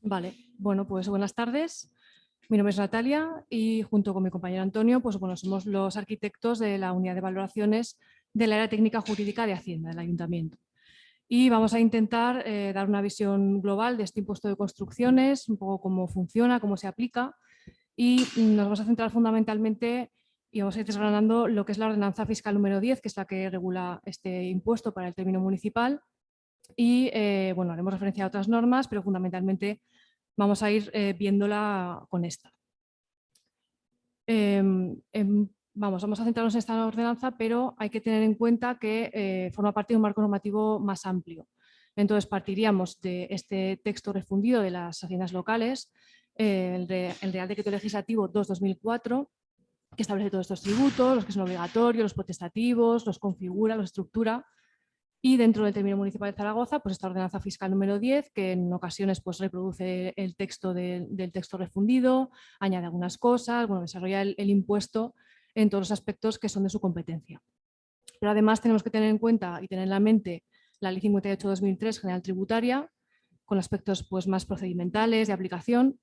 Vale, bueno, pues buenas tardes. Mi nombre es Natalia y junto con mi compañero Antonio, pues bueno, somos los arquitectos de la unidad de valoraciones del área técnica jurídica de Hacienda del Ayuntamiento. Y vamos a intentar dar una visión global de este impuesto de construcciones, un poco cómo funciona, cómo se aplica, y nos vamos a centrar fundamentalmente y vamos a ir desgranando lo que es la ordenanza fiscal número 10, que es la que regula este impuesto para el término municipal. Y bueno, haremos referencia a otras normas, pero fundamentalmente vamos a ir viéndola con esta. Vamos a centrarnos en esta ordenanza, pero hay que tener en cuenta que forma parte de un marco normativo más amplio. Entonces, partiríamos de este texto refundido de las haciendas locales, el Real Decreto Legislativo 2/2004, que establece todos estos tributos, los que son obligatorios, los potestativos, los configura, los estructura. Y dentro del término municipal de Zaragoza, pues esta ordenanza fiscal número 10, que en ocasiones pues, reproduce el texto del texto refundido, añade algunas cosas, bueno, desarrolla el impuesto en todos los aspectos que son de su competencia. Pero además tenemos que tener en cuenta y tener en la mente la Ley 58/2003 General Tributaria, con aspectos pues, más procedimentales, de aplicación,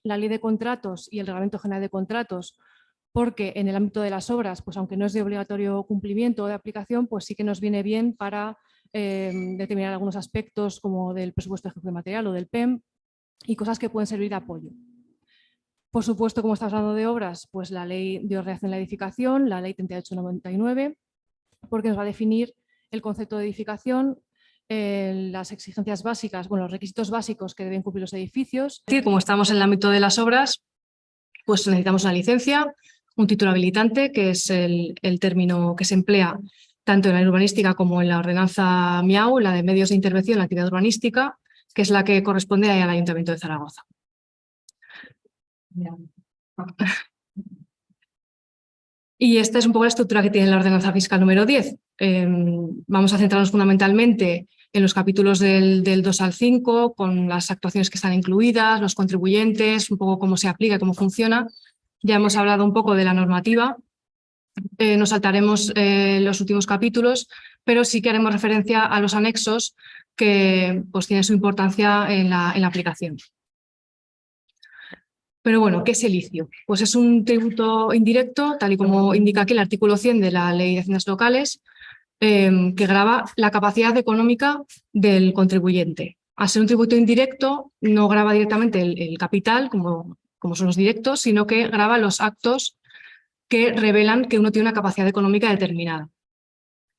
la Ley de Contratos y el Reglamento General de Contratos, porque en el ámbito de las obras, pues aunque no es de obligatorio cumplimiento o de aplicación, pues sí que nos viene bien para determinar algunos aspectos como del presupuesto de ejecución de material o del PEM y cosas que pueden servir de apoyo. Por supuesto, como estamos hablando de obras, pues la Ley de Ordenación de la Edificación, la Ley 38/99, porque nos va a definir el concepto de edificación, las exigencias básicas, bueno, los requisitos básicos que deben cumplir los edificios. Como estamos en el ámbito de las obras, pues necesitamos una licencia, un título habilitante, que es el término que se emplea tanto en la urbanística como en la ordenanza MIAU, la de medios de intervención en la actividad urbanística, que es la que corresponde al Ayuntamiento de Zaragoza. Y esta es un poco la estructura que tiene la ordenanza fiscal número 10. Vamos a centrarnos fundamentalmente en los capítulos del 2 al 5, con las actuaciones que están incluidas, los contribuyentes, un poco cómo se aplica, cómo funciona. Ya hemos hablado un poco de la normativa. Nos saltaremos los últimos capítulos, pero sí que haremos referencia a los anexos que pues, tienen su importancia en la aplicación. Pero bueno, ¿qué es el ICIO? Pues es un tributo indirecto, tal y como indica aquí el artículo 100 de la Ley de Haciendas Locales, que grava la capacidad económica del contribuyente. Al ser un tributo indirecto, no grava directamente el capital, como son los directos, sino que grava los actos que revelan que uno tiene una capacidad económica determinada.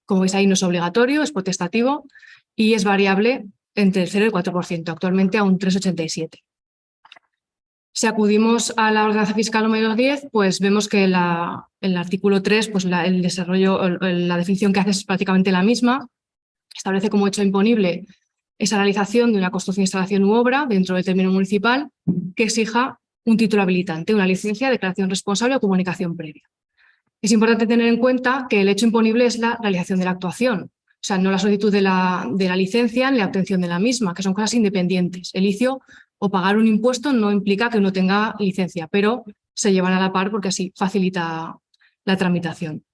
Como veis ahí no es obligatorio, es potestativo y es variable entre el 0 y el 4%, actualmente a un 3,87%. Si acudimos a la ordenanza fiscal número 10, pues vemos que el artículo 3, pues el desarrollo, la definición que hace es prácticamente la misma. Establece como hecho imponible esa realización de una construcción, instalación u obra dentro del término municipal que exija un título habilitante, una licencia, declaración responsable o comunicación previa. Es importante tener en cuenta que el hecho imponible es la realización de la actuación, o sea, no la solicitud de la licencia ni la obtención de la misma, que son cosas independientes. El ICIO o pagar un impuesto no implica que uno tenga licencia, pero se llevan a la par porque así facilita la tramitación.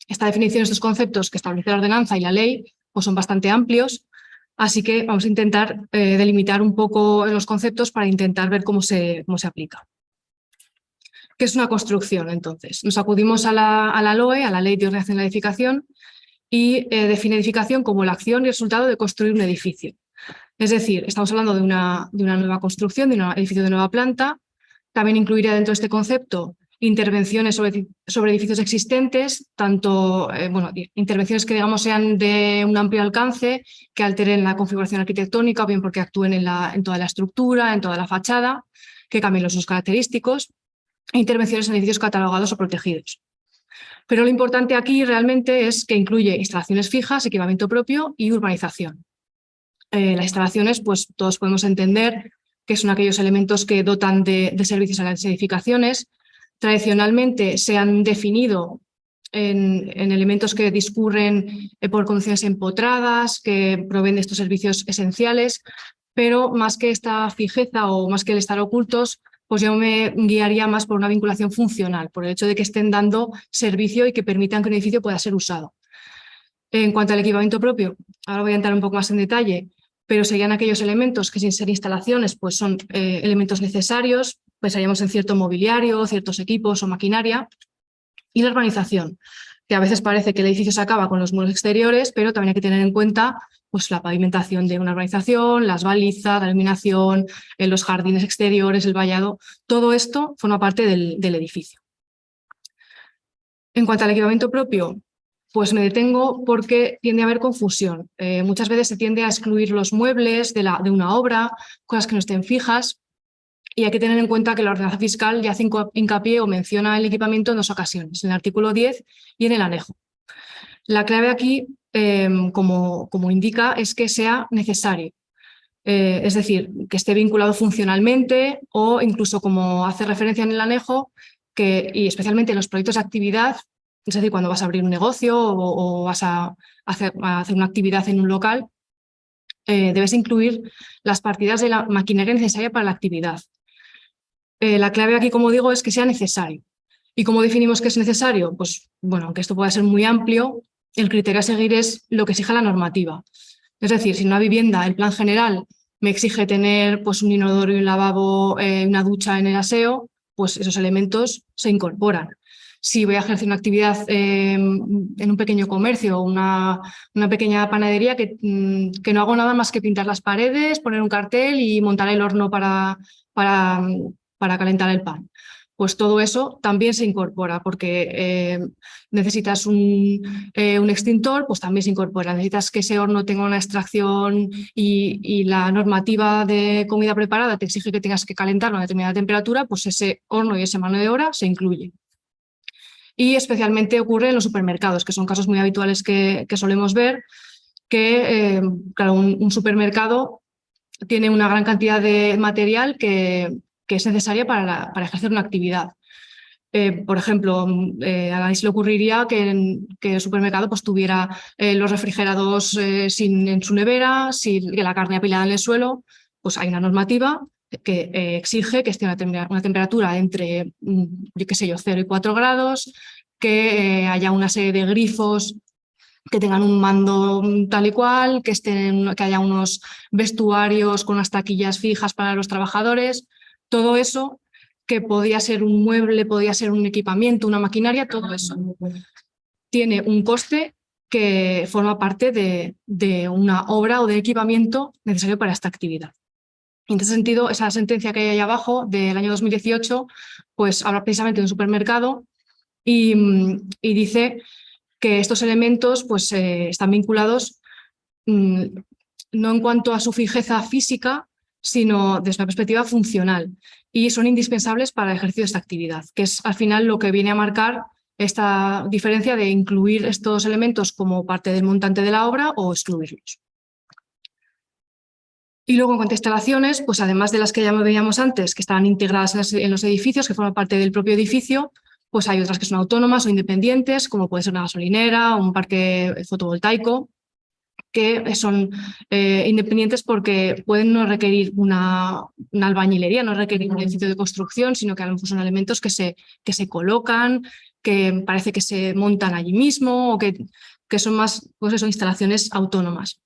Esta definición, estos conceptos que establece la ordenanza y la ley, pues son bastante amplios, así que vamos a intentar delimitar un poco los conceptos para intentar ver cómo se aplica. ¿Qué es una construcción, entonces? Nos acudimos a la LOE, a la Ley de Ordenación de la Edificación, y define edificación como la acción y resultado de construir un edificio. Es decir, estamos hablando de una nueva construcción, de un edificio de nueva planta. También incluiría dentro de este concepto intervenciones sobre edificios existentes, tanto intervenciones que digamos sean de un amplio alcance, que alteren la configuración arquitectónica, o bien porque actúen en toda la estructura, en toda la fachada, que cambien los usos característicos, e intervenciones en edificios catalogados o protegidos. Pero lo importante aquí realmente es que incluye instalaciones fijas, equipamiento propio y urbanización. Las instalaciones, pues todos podemos entender que son aquellos elementos que dotan de servicios a las edificaciones. Tradicionalmente se han definido en elementos que discurren por condiciones empotradas, que proveen de estos servicios esenciales, pero más que esta fijeza o más que el estar ocultos, pues yo me guiaría más por una vinculación funcional, por el hecho de que estén dando servicio y que permitan que un edificio pueda ser usado. En cuanto al equipamiento propio, ahora voy a entrar un poco más en detalle, pero serían aquellos elementos que sin ser instalaciones pues son elementos necesarios, pensaríamos en cierto mobiliario, ciertos equipos o maquinaria. Y la urbanización, que a veces parece que el edificio se acaba con los muros exteriores, pero también hay que tener en cuenta pues, la pavimentación de una urbanización, las balizas, la iluminación, los jardines exteriores, el vallado, todo esto forma parte del edificio. En cuanto al equipamiento propio, pues me detengo porque tiende a haber confusión. Muchas veces se tiende a excluir los muebles de una obra, cosas que no estén fijas, y hay que tener en cuenta que la ordenanza fiscal ya hace hincapié o menciona el equipamiento en 2 ocasiones, en el artículo 10 y en el anejo. La clave aquí, como indica, es que sea necesario. Es decir, que esté vinculado funcionalmente o incluso como hace referencia en el anejo, y especialmente en los proyectos de actividad, es decir, cuando vas a abrir un negocio o vas a hacer una actividad en un local, debes incluir las partidas de la maquinaria necesaria para la actividad. La clave aquí, como digo, es que sea necesario. ¿Y cómo definimos que es necesario? Pues, bueno, aunque esto pueda ser muy amplio, el criterio a seguir es lo que exige la normativa. Es decir, si en una vivienda el plan general me exige tener pues, un inodoro y un lavabo, una ducha en el aseo, pues esos elementos se incorporan. Si voy a ejercer una actividad en un pequeño comercio o una pequeña panadería que no hago nada más que pintar las paredes, poner un cartel y montar el horno para calentar el pan. Pues todo eso también se incorpora porque necesitas un extintor, pues también se incorpora. Necesitas que ese horno tenga una extracción y la normativa de comida preparada te exige que tengas que calentarlo a una determinada temperatura, pues ese horno y esa mano de obra se incluye. Y especialmente ocurre en los supermercados, que son casos muy habituales que solemos ver, que claro, un supermercado tiene una gran cantidad de material que es necesaria para ejercer una actividad. Por ejemplo, a nadie se le ocurriría que el supermercado pues, tuviera los refrigerados en su nevera, que la carne apilada en el suelo. Pues hay una normativa que exige que esté una temperatura entre, yo qué sé yo, 0 y 4 grados, que haya una serie de grifos que tengan un mando tal y cual, que haya unos vestuarios con unas taquillas fijas para los trabajadores. Todo eso, que podía ser un mueble, podía ser un equipamiento, una maquinaria, todo eso tiene un coste que forma parte de una obra o de equipamiento necesario para esta actividad. En este sentido, esa sentencia que hay ahí abajo del año 2018, pues habla precisamente de un supermercado y dice que estos elementos pues, están vinculados no en cuanto a su fijeza física, sino desde una perspectiva funcional y son indispensables para el ejercicio de esta actividad, que es al final lo que viene a marcar esta diferencia de incluir estos elementos como parte del montante de la obra o excluirlos. Y luego en cuanto a instalaciones, pues además de las que ya veíamos antes, que estaban integradas en los edificios, que forman parte del propio edificio, pues hay otras que son autónomas o independientes, como puede ser una gasolinera o un parque fotovoltaico, que son independientes porque pueden no requerir una albañilería, no requerir un edificio de construcción, sino que a lo mejor son elementos que se colocan, que parece que se montan allí mismo o que son más pues eso, instalaciones autónomas.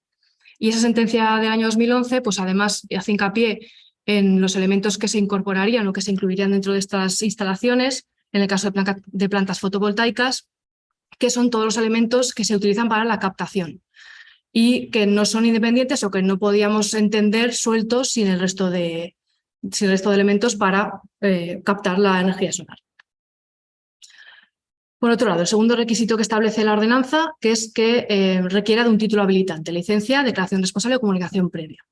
Y esa sentencia del año 2011, pues además hace hincapié en los elementos que se incorporarían o que se incluirían dentro de estas instalaciones, en el caso de plantas fotovoltaicas, que son todos los elementos que se utilizan para la captación y que no son independientes o que no podíamos entender sueltos sin el resto de elementos para captar la energía solar. Por otro lado, el segundo requisito que establece la ordenanza, que es que requiera de un título habilitante, licencia, declaración responsable o comunicación previa.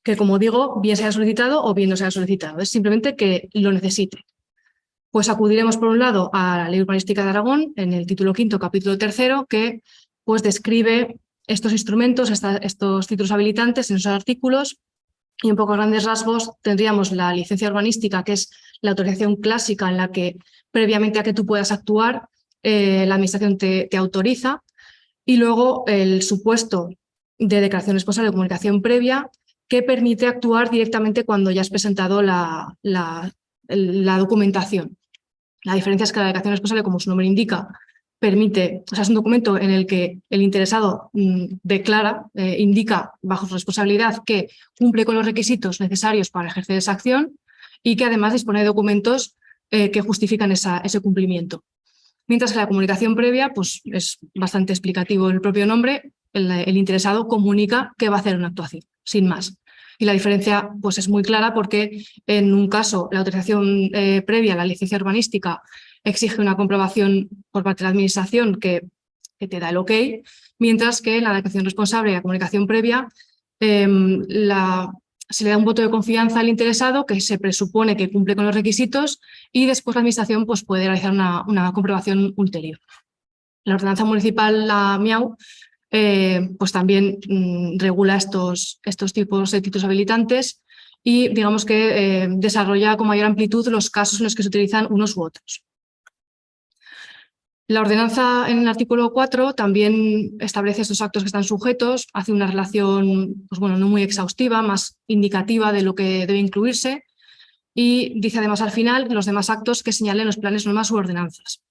Que, como digo, bien se haya solicitado o bien no se haya solicitado. Es simplemente que lo necesite. Pues acudiremos, por un lado, a la Ley Urbanística de Aragón, en el título 5, capítulo 3, que pues, describe estos instrumentos, estos títulos habilitantes en esos artículos, y en pocos grandes rasgos tendríamos la licencia urbanística, que es la autorización clásica en la que previamente a que tú puedas actuar, la administración te autoriza, y luego el supuesto de declaración responsable de comunicación previa, que permite actuar directamente cuando ya has presentado la documentación. La diferencia es que la declaración responsable, como su nombre indica, permite, o sea, es un documento en el que el interesado declara, indica bajo su responsabilidad que cumple con los requisitos necesarios para ejercer esa acción y que además dispone de documentos que justifican ese cumplimiento. Mientras que la comunicación previa pues, es bastante explicativo el propio nombre, el interesado comunica que va a hacer una actuación, sin más. Y la diferencia pues, es muy clara porque en un caso la autorización previa a la licencia urbanística exige una comprobación por parte de la administración que te da el ok, mientras que en la declaración responsable y la comunicación previa se le da un voto de confianza al interesado que se presupone que cumple con los requisitos y después la administración pues, puede realizar una comprobación ulterior. La ordenanza municipal, la MIAU, pues también regula estos tipos de títulos habilitantes y digamos que desarrolla con mayor amplitud los casos en los que se utilizan unos u otros. La ordenanza en el artículo 4 también establece estos actos que están sujetos, hace una relación pues bueno, no muy exhaustiva, más indicativa de lo que debe incluirse y dice además al final los demás actos que señalen los planes, normas u ordenanzas.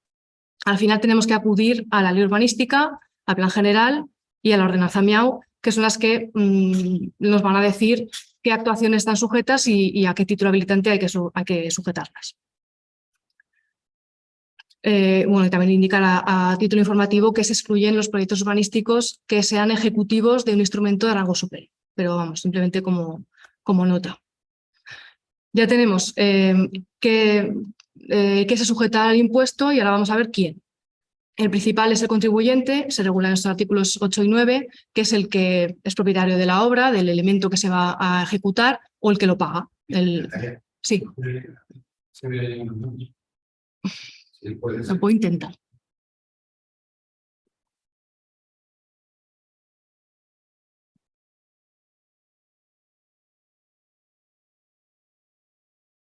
Al final tenemos que acudir a la ley urbanística, al plan general y a la ordenanza MIAU, que son las que nos van a decir qué actuaciones están sujetas y a qué título habilitante hay que sujetarlas. Bueno, y también indicar a título informativo que se excluyen los proyectos urbanísticos que sean ejecutivos de un instrumento de rango superior, pero vamos, simplemente como nota. Ya tenemos que se sujeta al impuesto y ahora vamos a ver quién. El principal es el contribuyente, se regula en estos artículos 8 y 9, que es el que es propietario de la obra, del elemento que se va a ejecutar o el que lo paga. Sí. Lo puedo intentar.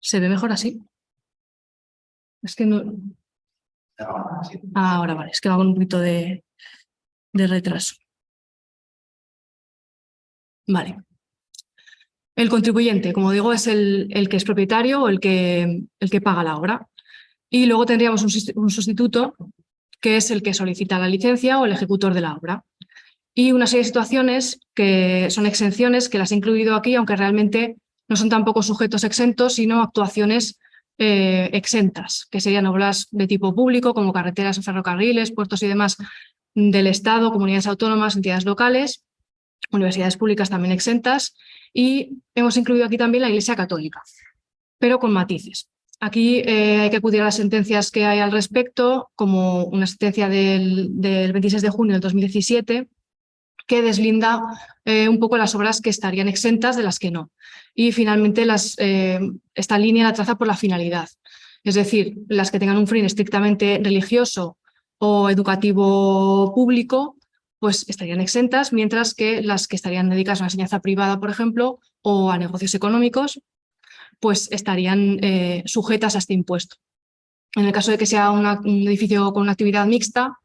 ¿Se ve mejor así? Es que no... Ahora vale, es que va con un poquito de retraso. Vale. El contribuyente, como digo, es el que es propietario o el que paga la obra. Y luego tendríamos un sustituto, que es el que solicita la licencia o el ejecutor de la obra. Y una serie de situaciones que son exenciones, que las he incluido aquí, aunque realmente no son tampoco sujetos exentos, sino actuaciones exentas, que serían obras de tipo público, como carreteras o ferrocarriles, puertos y demás del Estado, comunidades autónomas, entidades locales, universidades públicas también exentas, y hemos incluido aquí también la Iglesia Católica, pero con matices. Aquí hay que acudir a las sentencias que hay al respecto, como una sentencia del 26 de junio del 2017, que deslinda un poco las obras que estarían exentas de las que no. Y finalmente esta línea la traza por la finalidad. Es decir, las que tengan un fin estrictamente religioso o educativo público, pues estarían exentas, mientras que las que estarían dedicadas a una enseñanza privada, por ejemplo, o a negocios económicos, pues estarían sujetas a este impuesto. En el caso de que sea un edificio con una actividad mixta,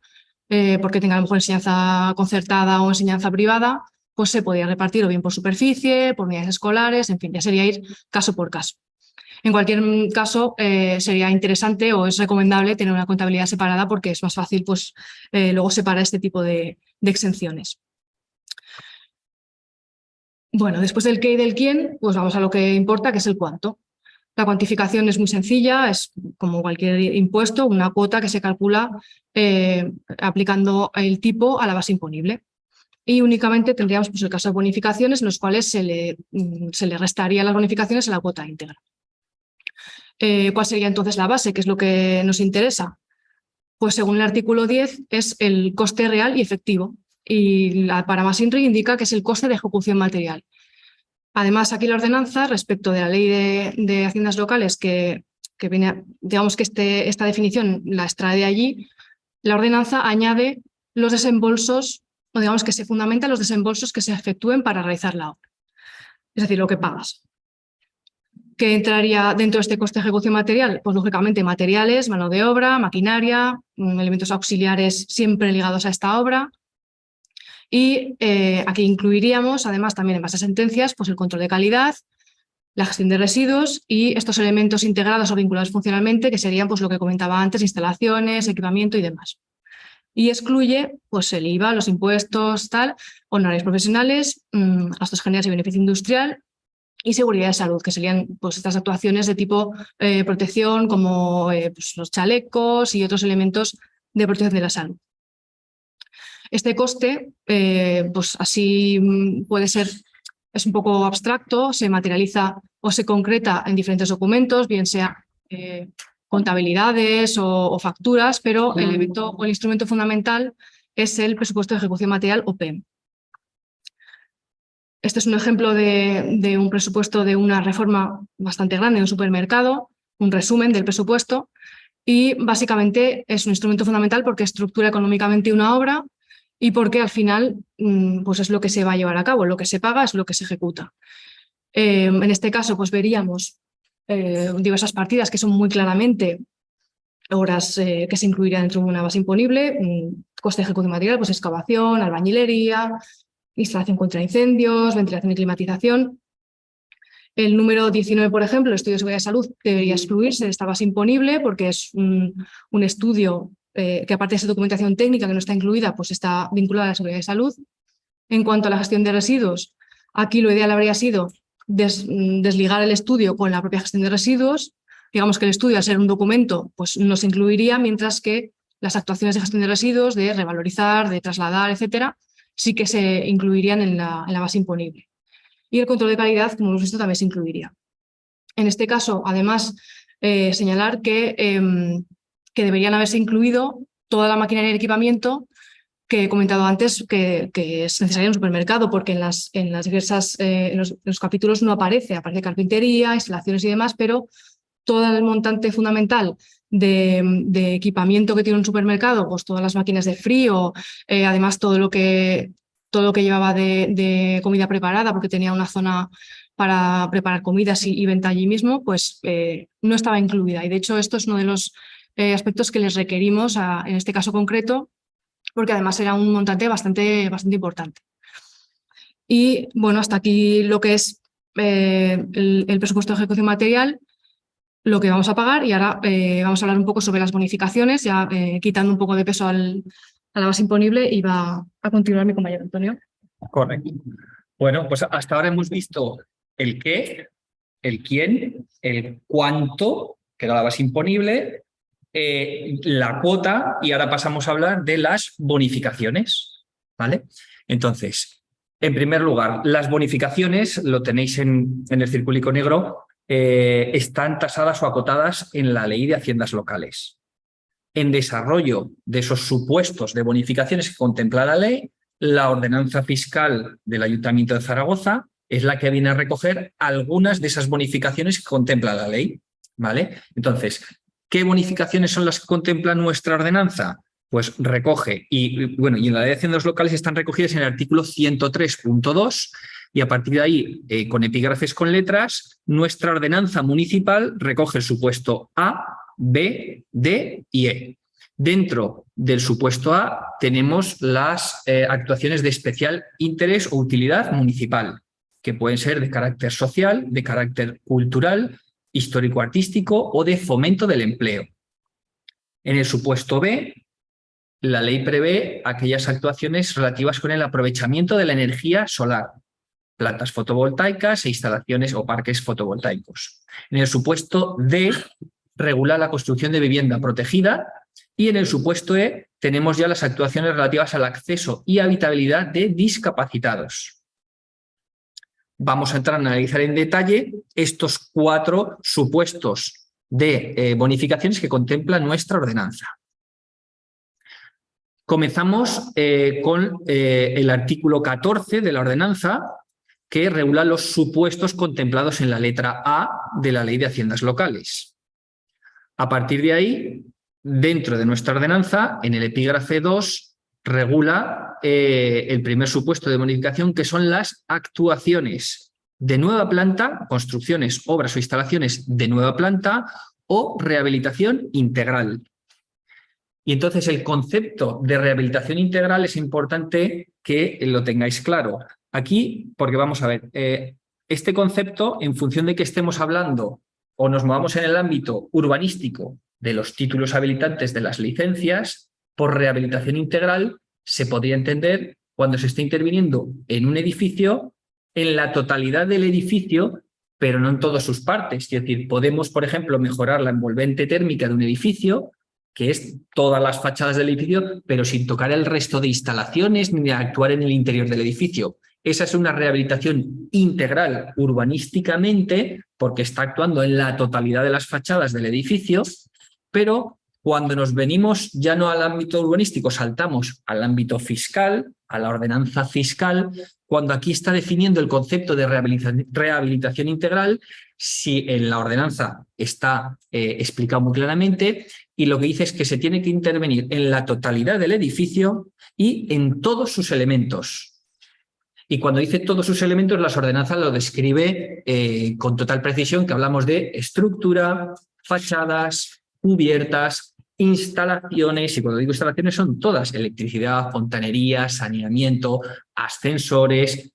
porque tenga a lo mejor enseñanza concertada o enseñanza privada, pues se podría repartir o bien por superficie, por unidades escolares, en fin, ya sería ir caso por caso. En cualquier caso, sería interesante o es recomendable tener una contabilidad separada porque es más fácil pues, luego separar este tipo de exenciones. Bueno, después del qué y del quién, pues vamos a lo que importa, que es el cuánto. La cuantificación es muy sencilla, es como cualquier impuesto, una cuota que se calcula aplicando el tipo a la base imponible. Y únicamente tendríamos pues, el caso de bonificaciones en los cuales se le restarían las bonificaciones a la cuota íntegra. ¿Cuál sería entonces la base? ¿Qué es lo que nos interesa? Pues según el artículo 10 es el coste real y efectivo. Y para más INRI indica que es el coste de ejecución material. Además, aquí la ordenanza, respecto de la ley de haciendas locales, que viene, digamos que esta definición la extrae de allí, la ordenanza añade los desembolsos, o digamos que se fundamentan los desembolsos que se efectúen para realizar la obra. Es decir, lo que pagas. ¿Qué entraría dentro de este coste de ejecución material? Pues lógicamente materiales, mano de obra, maquinaria, elementos auxiliares siempre ligados a esta obra. Y aquí incluiríamos, además, también en base a sentencias, pues el control de calidad, la gestión de residuos y estos elementos integrados o vinculados funcionalmente, que serían pues, lo que comentaba antes, instalaciones, equipamiento y demás. y excluye pues, el IVA, los impuestos, tal, honorarios profesionales, gastos generales y beneficio industrial y seguridad de salud, que serían pues, estas actuaciones de tipo protección, como pues, los chalecos y otros elementos de protección de la salud. Este coste, pues así puede ser, es un poco abstracto, se materializa o se concreta en diferentes documentos, bien sea contabilidades o facturas, pero el elemento o el instrumento fundamental es el presupuesto de ejecución material o PEM. Este es un ejemplo de un presupuesto de una reforma bastante grande en un supermercado, un resumen del presupuesto, y básicamente es un instrumento fundamental porque estructura económicamente una obra y porque al final pues es lo que se va a llevar a cabo, lo que se paga es lo que se ejecuta. En este caso pues veríamos diversas partidas que son muy claramente obras que se incluirían dentro de una base imponible, coste de ejecución material, pues excavación, albañilería, instalación contra incendios, ventilación y climatización. El número 19, por ejemplo, el estudio de seguridad de salud, debería excluirse de esta base imponible porque es un estudio que, aparte de esa documentación técnica que no está incluida, pues está vinculada a la seguridad de salud. En cuanto a la gestión de residuos, aquí lo ideal habría sido desligar el estudio con la propia gestión de residuos. Digamos que el estudio, al ser un documento, pues no se incluiría, mientras que las actuaciones de gestión de residuos, de revalorizar, de trasladar, etcétera, sí que se incluirían en la base imponible. Y el control de calidad, como hemos visto, también se incluiría. En este caso, además, señalar que deberían haberse incluido toda la maquinaria y equipamiento que he comentado antes que es necesaria en un supermercado, porque en los capítulos no aparece carpintería, instalaciones y demás, pero todo el montante fundamental de equipamiento que tiene un supermercado, pues todas las máquinas de frío, además todo lo que llevaba de comida preparada, porque tenía una zona para preparar comidas y venta allí mismo, pues no estaba incluida. Y de hecho esto es uno de los aspectos que les requerimos en este caso concreto, porque además era un montante bastante importante. Y bueno, hasta aquí lo que es el presupuesto de ejecución material, lo que vamos a pagar, y ahora vamos a hablar un poco sobre las bonificaciones, ya quitando un poco de peso a la base imponible, y va a continuar mi compañero Antonio. Correcto. Bueno, pues hasta ahora hemos visto el qué, el quién, el cuánto, que era la base imponible, la cuota, y ahora pasamos a hablar de las bonificaciones, ¿vale? Entonces, en primer lugar, las bonificaciones, lo tenéis en el circulico negro, están tasadas o acotadas en la Ley de Haciendas Locales. En desarrollo de esos supuestos de bonificaciones que contempla la ley, la ordenanza fiscal del Ayuntamiento de Zaragoza es la que viene a recoger algunas de esas bonificaciones que contempla la ley, ¿vale? Entonces, ¿qué bonificaciones son las que contempla nuestra ordenanza? Pues recoge, y en la Ley de Haciendas Locales están recogidas en el artículo 103.2, y a partir de ahí, con epígrafes con letras, nuestra ordenanza municipal recoge el supuesto A, B, D y E. Dentro del supuesto A tenemos las actuaciones de especial interés o utilidad municipal, que pueden ser de carácter social, de carácter cultural, histórico-artístico o de fomento del empleo. En el supuesto B, la ley prevé aquellas actuaciones relativas con el aprovechamiento de la energía solar, plantas fotovoltaicas e instalaciones o parques fotovoltaicos. En el supuesto D, regula la construcción de vivienda protegida, y en el supuesto E tenemos ya las actuaciones relativas al acceso y habitabilidad de discapacitados. Vamos a entrar a analizar en detalle estos 4 supuestos de bonificaciones que contempla nuestra ordenanza. Comenzamos con el artículo 14 de la ordenanza, que regula los supuestos contemplados en la letra A de la Ley de Haciendas Locales. A partir de ahí, dentro de nuestra ordenanza, en el epígrafe 2, regula el primer supuesto de bonificación, que son las actuaciones de nueva planta, construcciones, obras o instalaciones de nueva planta o rehabilitación integral. Y entonces el concepto de rehabilitación integral es importante que lo tengáis claro. Aquí, porque vamos a ver, este concepto, en función de que estemos hablando o nos movamos en el ámbito urbanístico de los títulos habilitantes de las licencias, por rehabilitación integral se podría entender cuando se está interviniendo en un edificio, en la totalidad del edificio, pero no en todas sus partes. Es decir, podemos, por ejemplo, mejorar la envolvente térmica de un edificio, que es todas las fachadas del edificio, pero sin tocar el resto de instalaciones ni actuar en el interior del edificio. Esa es una rehabilitación integral urbanísticamente, porque está actuando en la totalidad de las fachadas del edificio, pero cuando nos venimos ya no al ámbito urbanístico, saltamos al ámbito fiscal, a la ordenanza fiscal, cuando aquí está definiendo el concepto de rehabilitación integral, si en la ordenanza está explicado muy claramente, y lo que dice es que se tiene que intervenir en la totalidad del edificio y en todos sus elementos. Y cuando dice todos sus elementos, las ordenanzas lo describe con total precisión, que hablamos de estructura, fachadas, cubiertas, instalaciones, y cuando digo instalaciones son todas: electricidad, fontanería, saneamiento, ascensores,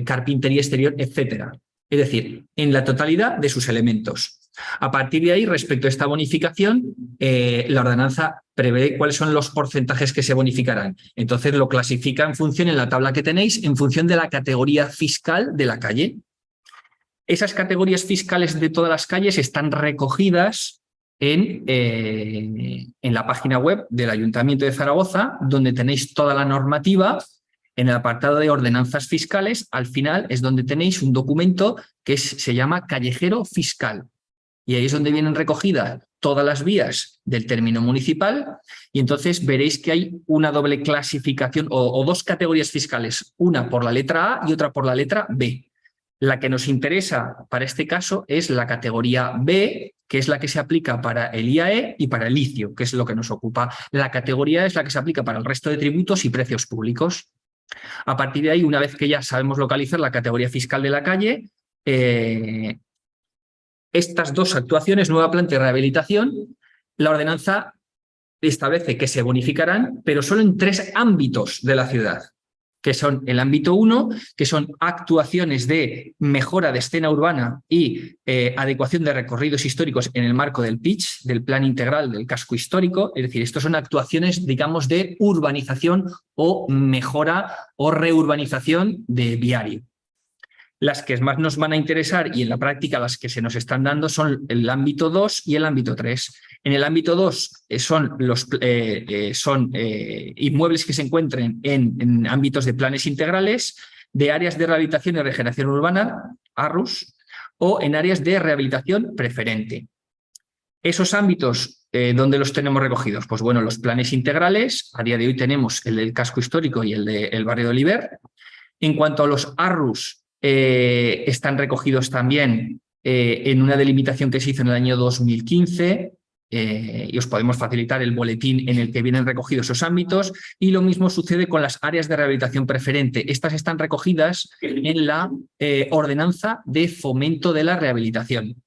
carpintería exterior, etc. Es decir, en la totalidad de sus elementos. A partir de ahí, respecto a esta bonificación, la ordenanza prevé cuáles son los porcentajes que se bonificarán. Entonces lo clasifica en función, en la tabla que tenéis, en función de la categoría fiscal de la calle. Esas categorías fiscales de todas las calles están recogidas en la página web del Ayuntamiento de Zaragoza, donde tenéis toda la normativa. En el apartado de ordenanzas fiscales, al final es donde tenéis un documento que se llama Callejero Fiscal. Y ahí es donde vienen recogidas todas las vías del término municipal, y entonces veréis que hay una doble clasificación o dos categorías fiscales, una por la letra A y otra por la letra B. La que nos interesa para este caso es la categoría B, que es la que se aplica para el IAE y para el ICIO, que es lo que nos ocupa. La categoría es la que se aplica para el resto de tributos y precios públicos. A partir de ahí, una vez que ya sabemos localizar la categoría fiscal de la calle, estas dos actuaciones, nueva planta y rehabilitación, la ordenanza establece que se bonificarán, pero solo en 3 ámbitos de la ciudad, que son el ámbito 1, que son actuaciones de mejora de escena urbana y adecuación de recorridos históricos en el marco del PICH, del Plan Integral del Casco Histórico. Es decir, estos son actuaciones, digamos, de urbanización o mejora o reurbanización de viario. Las que más nos van a interesar y en la práctica las que se nos están dando son el ámbito 2 y el ámbito 3. En el ámbito 2 son inmuebles que se encuentren en ámbitos de planes integrales, de áreas de rehabilitación y regeneración urbana, ARRUS, o en áreas de rehabilitación preferente. Esos ámbitos, ¿dónde los tenemos recogidos? Pues bueno, los planes integrales, a día de hoy tenemos el del casco histórico y el del barrio de Oliver. En cuanto a los ARRUS, están recogidos también en una delimitación que se hizo en el año 2015, y os podemos facilitar el boletín en el que vienen recogidos esos ámbitos, y lo mismo sucede con las áreas de rehabilitación preferente. Estas están recogidas en la ordenanza de fomento de la rehabilitación.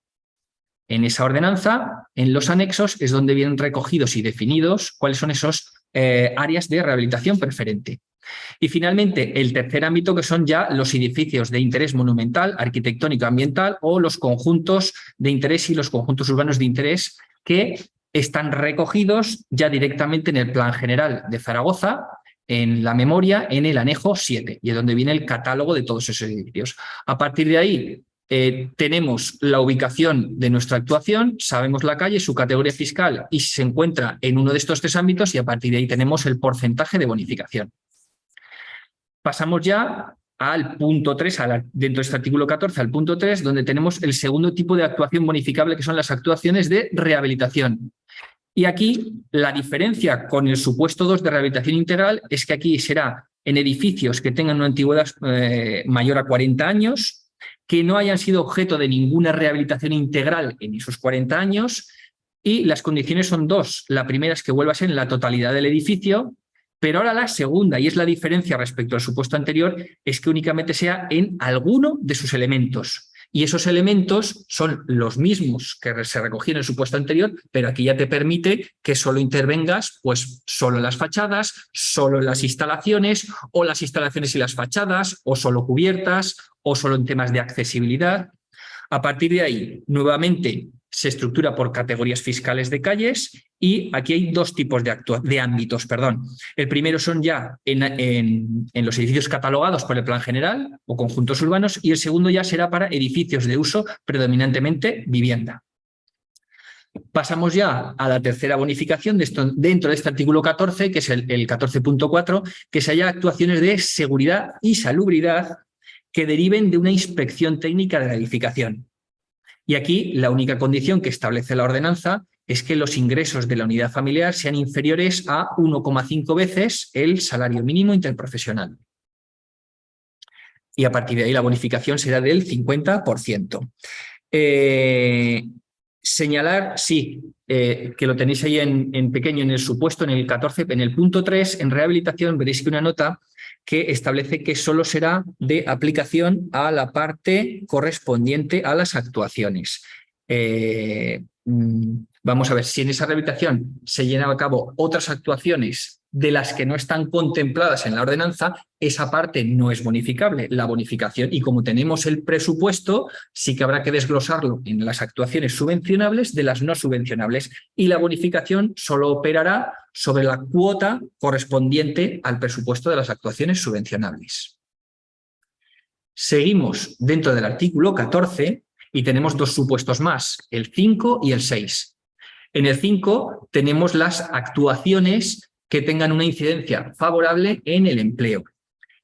En esa ordenanza, en los anexos, es donde vienen recogidos y definidos cuáles son esos áreas de rehabilitación preferente. Y finalmente, el tercer ámbito, que son ya los edificios de interés monumental, arquitectónico, ambiental, o los conjuntos de interés y los conjuntos urbanos de interés, que están recogidos ya directamente en el Plan General de Zaragoza, en la memoria, en el anejo 7, y es donde viene el catálogo de todos esos edificios. A partir de ahí, tenemos la ubicación de nuestra actuación, sabemos la calle, su categoría fiscal y si se encuentra en uno de estos 3 ámbitos, y a partir de ahí tenemos el porcentaje de bonificación. Pasamos ya al punto 3, dentro de este artículo 14, al punto 3, donde tenemos el segundo tipo de actuación bonificable, que son las actuaciones de rehabilitación. Y aquí la diferencia con el supuesto 2 de rehabilitación integral es que aquí será en edificios que tengan una antigüedad mayor a 40 años, que no hayan sido objeto de ninguna rehabilitación integral en esos 40 años, y las condiciones son 2. La primera es que vuelva a ser en la totalidad del edificio, pero ahora la segunda, y es la diferencia respecto al supuesto anterior, es que únicamente sea en alguno de sus elementos. Y esos elementos son los mismos que se recogían en el supuesto anterior, pero aquí ya te permite que solo intervengas pues solo en las fachadas, solo en las instalaciones, o las instalaciones y las fachadas, o solo cubiertas, o solo en temas de accesibilidad. A partir de ahí, nuevamente, se estructura por categorías fiscales de calles y aquí hay dos tipos de ámbitos. El primero son ya en los edificios catalogados por el Plan General o conjuntos urbanos y el segundo ya será para edificios de uso predominantemente vivienda. Pasamos ya a la tercera bonificación dentro de este artículo 14, que es el 14.4, que se haya actuaciones de seguridad y salubridad que deriven de una inspección técnica de la edificación. Y aquí la única condición que establece la ordenanza es que los ingresos de la unidad familiar sean inferiores a 1,5 veces el salario mínimo interprofesional. Y a partir de ahí la bonificación será del 50%. Señalar, sí, que lo tenéis ahí en pequeño en el supuesto, en el 14, en el punto 3, en rehabilitación, veréis que una nota que establece que solo será de aplicación a la parte correspondiente a las actuaciones. Vamos a ver, si en esa rehabilitación se llevan a cabo otras actuaciones de las que no están contempladas en la ordenanza, esa parte no es bonificable. La bonificación, y como tenemos el presupuesto, sí que habrá que desglosarlo en las actuaciones subvencionables de las no subvencionables. Y la bonificación solo operará sobre la cuota correspondiente al presupuesto de las actuaciones subvencionables. Seguimos dentro del artículo 14 y tenemos dos supuestos más, el 5 y el 6. En el 5 tenemos las actuaciones que tengan una incidencia favorable en el empleo.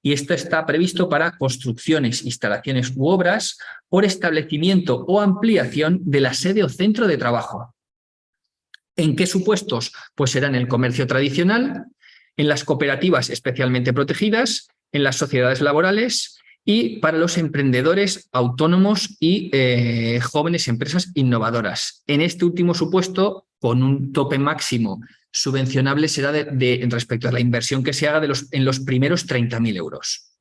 Y esto está previsto para construcciones, instalaciones u obras por establecimiento o ampliación de la sede o centro de trabajo. ¿En qué supuestos? Pues será en el comercio tradicional, en las cooperativas especialmente protegidas, en las sociedades laborales y para los emprendedores autónomos y jóvenes empresas innovadoras. En este último supuesto, con un tope máximo subvencionable será respecto a la inversión que se haga en los primeros 30.000 euros.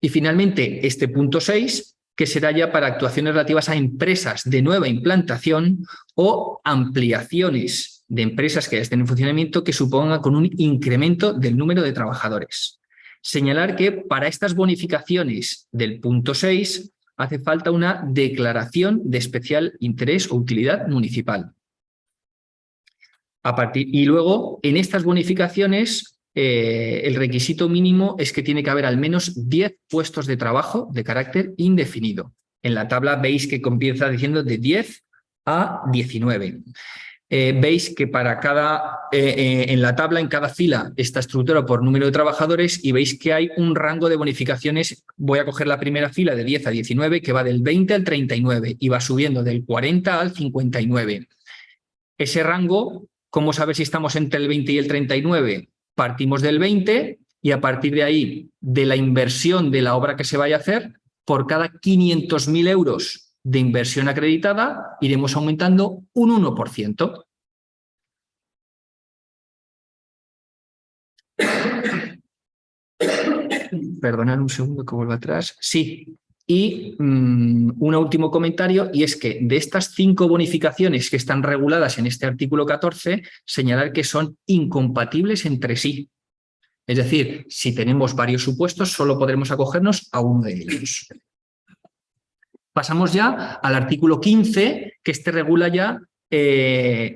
Y finalmente, este punto 6, que será ya para actuaciones relativas a empresas de nueva implantación o ampliaciones de empresas que ya estén en funcionamiento que supongan con un incremento del número de trabajadores. Señalar que para estas bonificaciones del punto 6 hace falta una declaración de especial interés o utilidad municipal. Y luego, en estas bonificaciones, el requisito mínimo es que tiene que haber al menos 10 puestos de trabajo de carácter indefinido. En la tabla veis que comienza diciendo de 10 a 19. Veis que para en la tabla, en cada fila, está estructurado por número de trabajadores y veis que hay un rango de bonificaciones. Voy a coger la primera fila de 10 a 19, que va del 20 al 39 y va subiendo del 40 al 59. Ese rango, ¿cómo saber si estamos entre el 20 y el 39? Partimos del 20 y a partir de ahí, de la inversión de la obra que se vaya a hacer, por cada 500.000 euros de inversión acreditada, iremos aumentando un 1%. Perdonad un segundo que vuelvo atrás. Sí. Y un último comentario, y es que de estas 5 bonificaciones que están reguladas en este artículo 14, señalar que son incompatibles entre sí. Es decir, si tenemos varios supuestos, solo podremos acogernos a uno de ellos. Pasamos ya al artículo 15, que regula ya,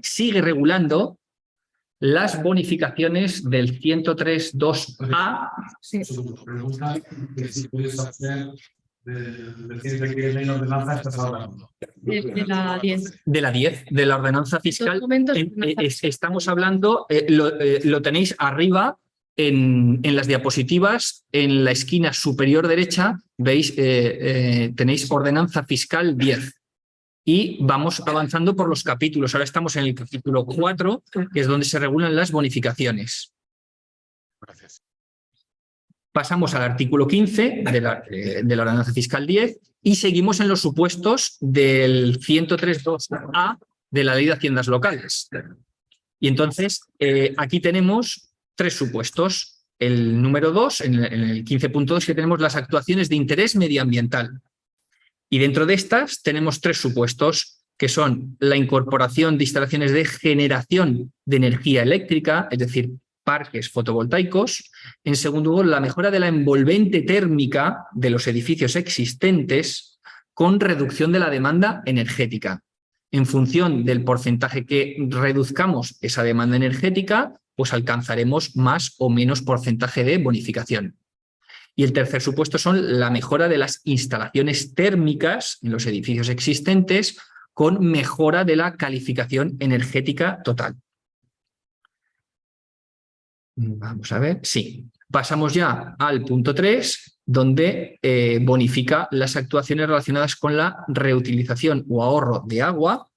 sigue regulando las bonificaciones del 103.2a. Sí. Pregunta que si puedes hacer de qué ley ordenanza estás hablando. De la 10. De la 10, de la ordenanza fiscal. Estamos hablando, lo tenéis arriba en las diapositivas, en la esquina superior derecha, veis, tenéis ordenanza fiscal 10. Y vamos avanzando por los capítulos. Ahora estamos en el capítulo 4, que es donde se regulan las bonificaciones. Gracias. Pasamos al artículo 15 de la ordenanza fiscal 10 y seguimos en los supuestos del 103.2a de la Ley de Haciendas Locales. Y entonces, aquí tenemos 3 supuestos. El número 2, en el 15.2, que tenemos las actuaciones de interés medioambiental. Y dentro de estas tenemos 3 supuestos, que son la incorporación de instalaciones de generación de energía eléctrica, es decir, parques fotovoltaicos. En segundo lugar, la mejora de la envolvente térmica de los edificios existentes con reducción de la demanda energética. En función del porcentaje que reduzcamos esa demanda energética, pues alcanzaremos más o menos porcentaje de bonificación. Y el tercer supuesto son la mejora de las instalaciones térmicas en los edificios existentes con mejora de la calificación energética total. Vamos a ver, sí. Pasamos ya al punto 3, donde bonifica las actuaciones relacionadas con la reutilización o ahorro de agua,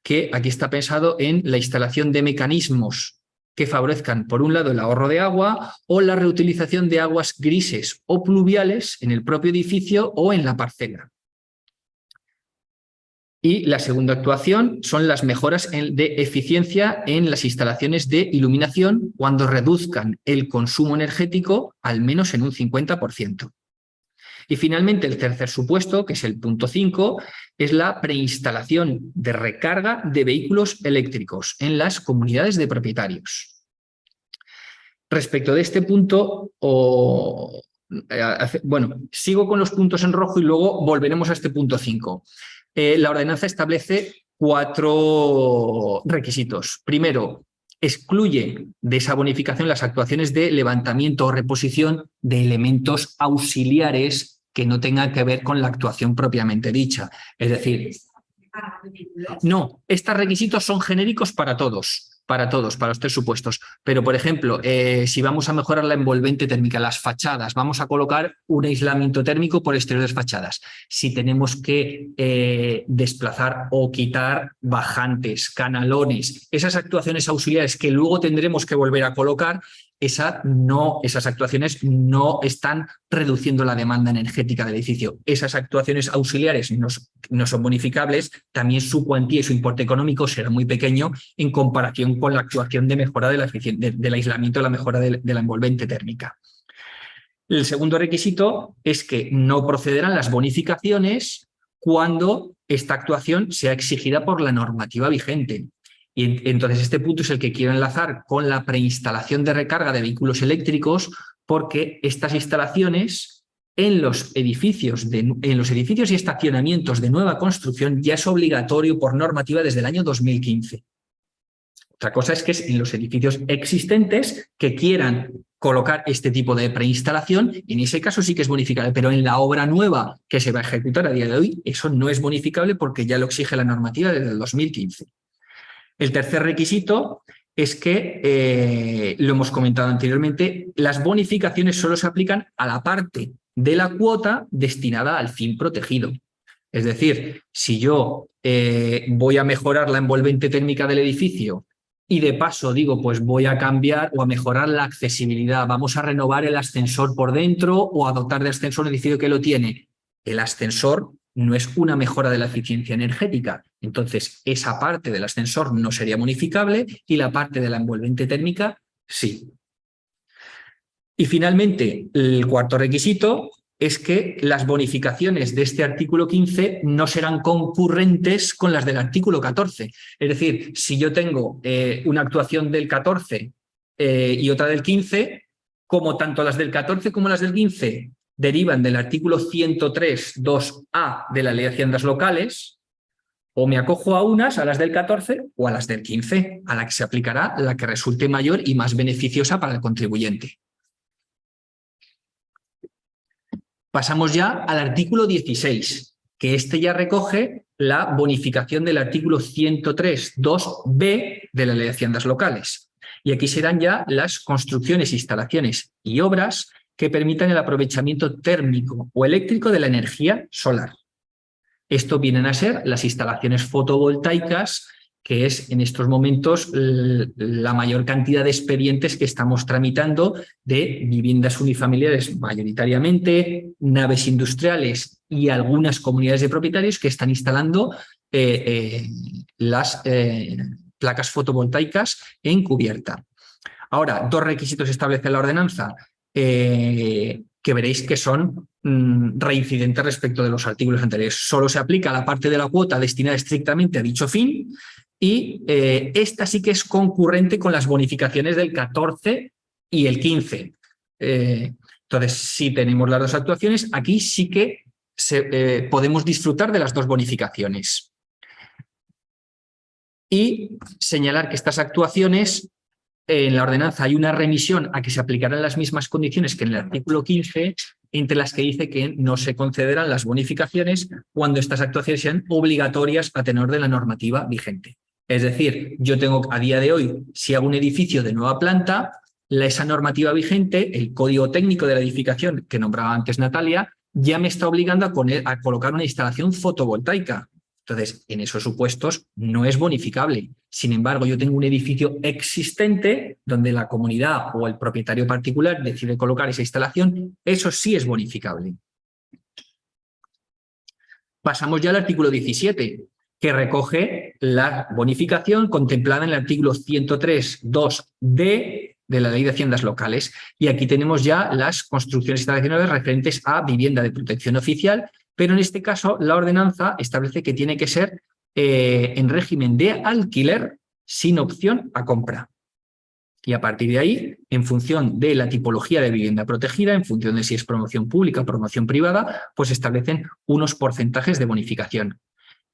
que aquí está pensado en la instalación de mecanismos que favorezcan, por un lado, el ahorro de agua o la reutilización de aguas grises o pluviales en el propio edificio o en la parcela. Y la segunda actuación son las mejoras de eficiencia en las instalaciones de iluminación cuando reduzcan el consumo energético al menos en un 50%. Y finalmente el tercer supuesto, que es el punto 5, es la preinstalación de recarga de vehículos eléctricos en las comunidades de propietarios. Respecto de este punto, bueno, sigo con los puntos en rojo y luego volveremos a este punto 5. La ordenanza establece 4 requisitos. Primero, excluye de esa bonificación las actuaciones de levantamiento o reposición de elementos auxiliares que no tengan que ver con la actuación propiamente dicha. Es decir, no, estos requisitos son genéricos para todos, para los 3 supuestos. Pero, por ejemplo, si vamos a mejorar la envolvente térmica, las fachadas, vamos a colocar un aislamiento térmico por exteriores fachadas. Si tenemos que desplazar o quitar bajantes, canalones, esas actuaciones auxiliares que luego tendremos que volver a colocar, esas actuaciones no están reduciendo la demanda energética del edificio. Esas actuaciones auxiliares no son bonificables, también su cuantía y su importe económico será muy pequeño en comparación con la actuación de mejora del aislamiento, la mejora de la envolvente térmica. El segundo requisito es que no procederán las bonificaciones cuando esta actuación sea exigida por la normativa vigente. Y entonces este punto es el que quiero enlazar con la preinstalación de recarga de vehículos eléctricos, porque estas instalaciones en los edificios y estacionamientos de nueva construcción ya es obligatorio por normativa desde el año 2015. Otra cosa es que es en los edificios existentes que quieran colocar este tipo de preinstalación, y en ese caso sí que es bonificable, pero en la obra nueva que se va a ejecutar a día de hoy, eso no es bonificable porque ya lo exige la normativa desde el 2015. El tercer requisito es que, lo hemos comentado anteriormente, las bonificaciones solo se aplican a la parte de la cuota destinada al fin protegido. Es decir, si yo voy a mejorar la envolvente térmica del edificio y de paso digo, pues voy a cambiar o a mejorar la accesibilidad, vamos a renovar el ascensor por dentro o a dotar de ascensor un edificio que lo tiene, el ascensor no es una mejora de la eficiencia energética. Entonces, esa parte del ascensor no sería bonificable y la parte de la envolvente térmica sí. Y finalmente, el cuarto requisito es que las bonificaciones de este artículo 15 no serán concurrentes con las del artículo 14. Es decir, si yo tengo una actuación del 14 y otra del 15, como tanto las del 14 como las del 15 derivan del artículo 103.2a de la Ley de Haciendas Locales, o me acojo a unas, a las del 14 o a las del 15, a la que se aplicará la que resulte mayor y más beneficiosa para el contribuyente. Pasamos ya al artículo 16, que este ya recoge la bonificación del artículo 103.2b de la Ley de Haciendas Locales. Y aquí serán ya las construcciones, instalaciones y obras que permitan el aprovechamiento térmico o eléctrico de la energía solar. Esto vienen a ser las instalaciones fotovoltaicas, que es en estos momentos la mayor cantidad de expedientes que estamos tramitando de viviendas unifamiliares mayoritariamente, naves industriales y algunas comunidades de propietarios que están instalando las placas fotovoltaicas en cubierta. Ahora, 2 requisitos establece la ordenanza que veréis que son reincidentes respecto de los artículos anteriores. Solo se aplica la parte de la cuota destinada estrictamente a dicho fin y esta sí que es concurrente con las bonificaciones del 14 y el 15. Entonces, si tenemos las 2 actuaciones, aquí sí que podemos disfrutar de las dos bonificaciones. Y señalar que estas actuaciones, en la ordenanza hay una remisión a que se aplicarán las mismas condiciones que en el artículo 15, entre las que dice que no se concederán las bonificaciones cuando estas actuaciones sean obligatorias a tenor de la normativa vigente. Es decir, yo tengo a día de hoy, si hago un edificio de nueva planta, esa normativa vigente, el código técnico de la edificación que nombraba antes Natalia, ya me está obligando a colocar una instalación fotovoltaica. Entonces, en esos supuestos no es bonificable. Sin embargo, yo tengo un edificio existente donde la comunidad o el propietario particular decide colocar esa instalación, eso sí es bonificable. Pasamos ya al artículo 17, que recoge la bonificación contemplada en el artículo 103.2d de la Ley de Haciendas Locales. Y aquí tenemos ya las construcciones instalacionales referentes a vivienda de protección oficial, pero en este caso la ordenanza establece que tiene que ser en régimen de alquiler sin opción a compra. Y a partir de ahí, en función de la tipología de vivienda protegida, en función de si es promoción pública o promoción privada, pues establecen unos porcentajes de bonificación.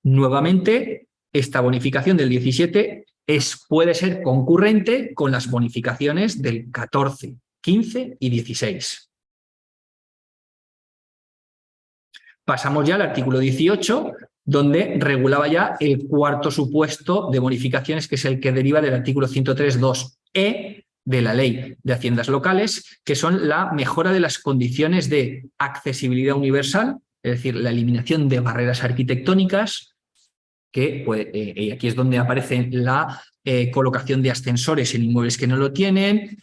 Nuevamente, esta bonificación del 17 puede ser concurrente con las bonificaciones del 14, 15 y 16. Pasamos ya al artículo 18, donde regulaba ya el cuarto supuesto de bonificaciones, que es el que deriva del artículo 103.2e de la Ley de Haciendas Locales, que son la mejora de las condiciones de accesibilidad universal, es decir, la eliminación de barreras arquitectónicas, que y aquí es donde aparece la colocación de ascensores en inmuebles que no lo tienen,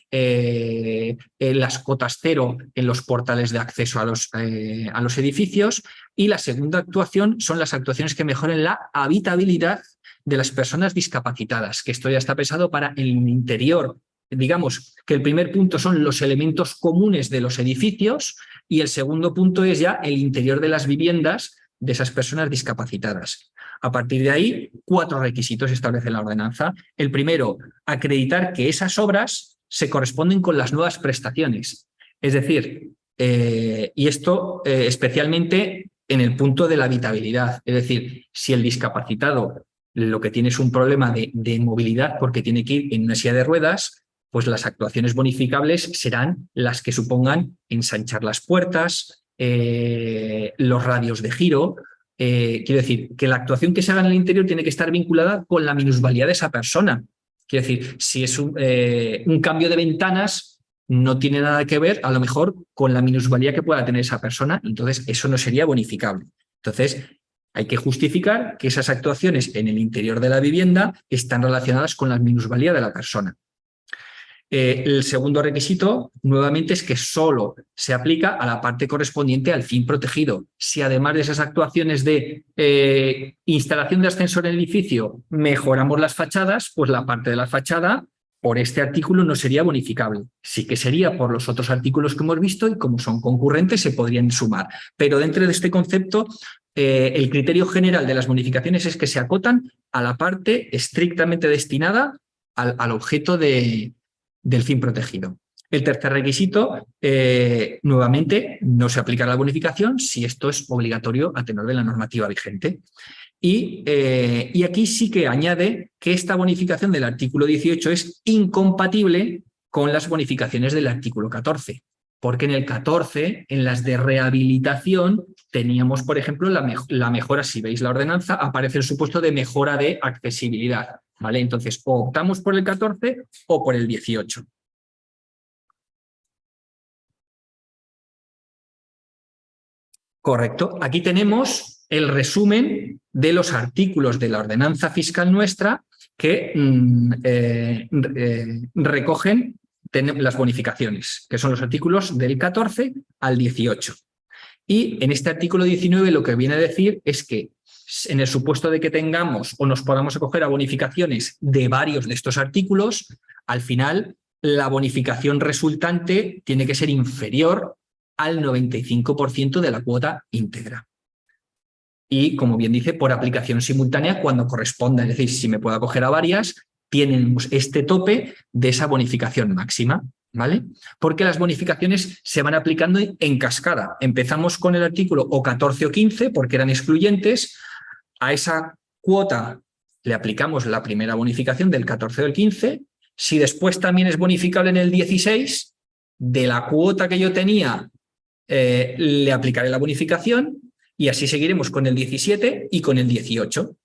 las cotas cero en los portales de acceso a los edificios, y la segunda actuación son las actuaciones que mejoren la habitabilidad de las personas discapacitadas, que esto ya está pensado para el interior. Digamos que el primer punto son los elementos comunes de los edificios y el segundo punto es ya el interior de las viviendas de esas personas discapacitadas. A partir de ahí, 4 requisitos establece la ordenanza. El primero, acreditar que esas obras se corresponden con las nuevas prestaciones. Es decir, y esto especialmente en el punto de la habitabilidad. Es decir, si el discapacitado lo que tiene es un problema de movilidad porque tiene que ir en una silla de ruedas, pues las actuaciones bonificables serán las que supongan ensanchar las puertas, los radios de giro. Quiero decir, que la actuación que se haga en el interior tiene que estar vinculada con la minusvalía de esa persona. Quiero decir, si es un cambio de ventanas, no tiene nada que ver, a lo mejor, con la minusvalía que pueda tener esa persona, entonces eso no sería bonificable. Entonces, hay que justificar que esas actuaciones en el interior de la vivienda están relacionadas con la minusvalía de la persona. El segundo requisito, nuevamente, es que solo se aplica a la parte correspondiente al fin protegido. Si además de esas actuaciones de instalación de ascensor en el edificio mejoramos las fachadas, pues la parte de la fachada por este artículo no sería bonificable. Sí que sería por los otros artículos que hemos visto y como son concurrentes se podrían sumar. Pero dentro de este concepto, el criterio general de las bonificaciones es que se acotan a la parte estrictamente destinada al objeto del fin protegido. El tercer requisito, nuevamente, no se aplicará la bonificación si esto es obligatorio a tenor de la normativa vigente. Y aquí sí que añade que esta bonificación del artículo 18 es incompatible con las bonificaciones del artículo 14, porque en el 14, en las de rehabilitación, teníamos, por ejemplo, la mejora, si veis la ordenanza, aparece el supuesto de mejora de accesibilidad. ¿Vale? Entonces, o optamos por el 14 o por el 18. Correcto. Aquí tenemos el resumen de los artículos de la ordenanza fiscal nuestra que recogen las bonificaciones, que son los artículos del 14 al 18. Y en este artículo 19 lo que viene a decir es que en el supuesto de que tengamos o nos podamos acoger a bonificaciones de varios de estos artículos, al final la bonificación resultante tiene que ser inferior al 95% de la cuota íntegra. Y, como bien dice, por aplicación simultánea cuando corresponda. Es decir, si me puedo acoger a varias, tienen este tope de esa bonificación máxima. ¿vale? Porque las bonificaciones se van aplicando en cascada. Empezamos con el artículo o 14 o 15 porque eran excluyentes. A esa cuota le aplicamos la primera bonificación del 14 o del 15. Si después también es bonificable en el 16, de la cuota que yo tenía le aplicaré la bonificación y así seguiremos con el 17 y con el 18.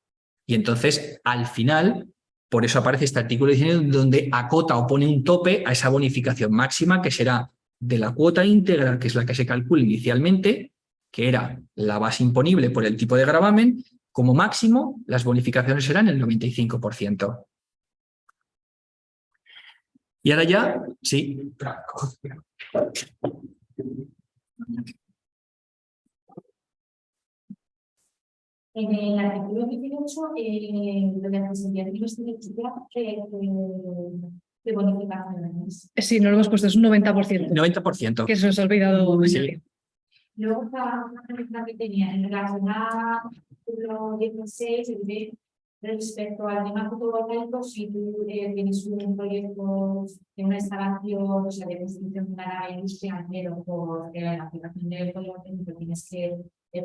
Y entonces, al final, por eso aparece este artículo 19 donde acota o pone un tope a esa bonificación máxima que será de la cuota íntegra, que es la que se calcula inicialmente, que era la base imponible por el tipo de gravamen. Como máximo, las bonificaciones serán el 95%. Y ahora ya, sí. En el artículo 18, lo de las iniciativas de bonificaciones. Sí, no lo hemos puesto, es un 90%. 90%. Que se nos ha olvidado. Sí. Luego está una pregunta que tenía en relación al artículo 16, respecto al tema fotovoltaico, si tú tienes un proyecto de una instalación, o sea, de construcción de una nave industrial, pero por la aplicación del fotovoltaico tienes que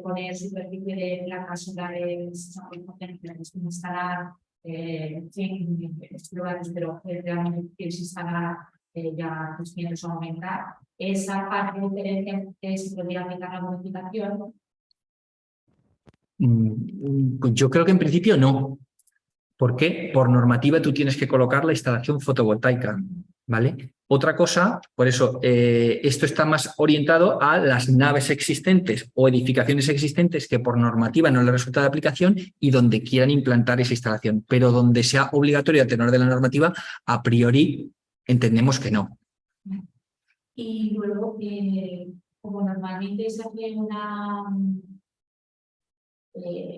poner superficie de placas solares, tienes que instalar 100 kilowatts, pero realmente quieres instalar ya 200 o aumentar. Esa parte de diferencia que se podría aplicar a la bonificación. Yo creo que en principio no. ¿Por qué? Por normativa tú tienes que colocar la instalación fotovoltaica, ¿vale? Otra cosa, por eso, esto está más orientado a las naves existentes o edificaciones existentes que por normativa no les resulta de aplicación y donde quieran implantar esa instalación, pero donde sea obligatorio a tenor de la normativa, a priori entendemos que no. Y luego, como normalmente se hace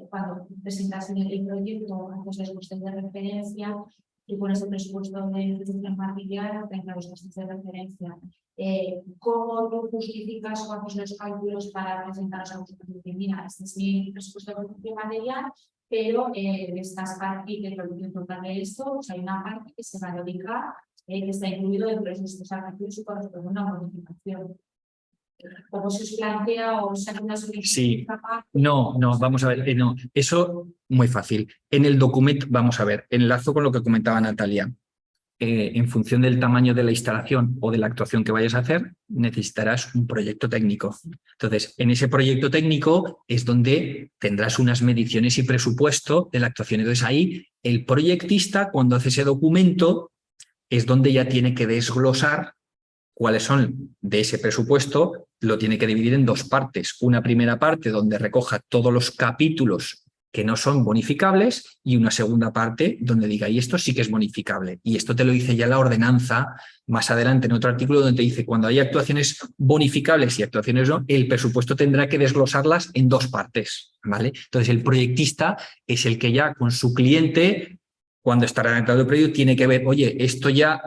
cuando presentas el proyecto, haces los costes de referencia y pones el presupuesto de ejecución material frente a los costes de referencia. ¿Cómo tú justificas o haces los cálculos para presentarlos a vosotros? Mira, este es mi presupuesto de ejecución material, pero de estas partes de producción total de esto, hay una parte que se va a dedicar, que está incluido dentro de estos artículos y corresponde a una modificación. ¿Cómo se os plantea o se hace una solicitud? Sí, no, vamos a ver, no, eso muy fácil. En el documento, vamos a ver, enlazo con lo que comentaba Natalia. En función del tamaño de la instalación o de la actuación que vayas a hacer, necesitarás un proyecto técnico. Entonces, en ese proyecto técnico es donde tendrás unas mediciones y presupuesto de la actuación. Entonces, ahí el proyectista, cuando hace ese documento, es donde ya tiene que desglosar cuáles son de ese presupuesto, lo tiene que dividir en dos partes. Una primera parte donde recoja todos los capítulos que no son bonificables y una segunda parte donde diga, y esto sí que es bonificable. Y esto te lo dice ya la ordenanza más adelante en otro artículo donde te dice, cuando hay actuaciones bonificables y actuaciones no, el presupuesto tendrá que desglosarlas en dos partes, ¿vale? Entonces el proyectista es el que ya con su cliente, cuando está redactando el proyecto, tiene que ver, oye, esto ya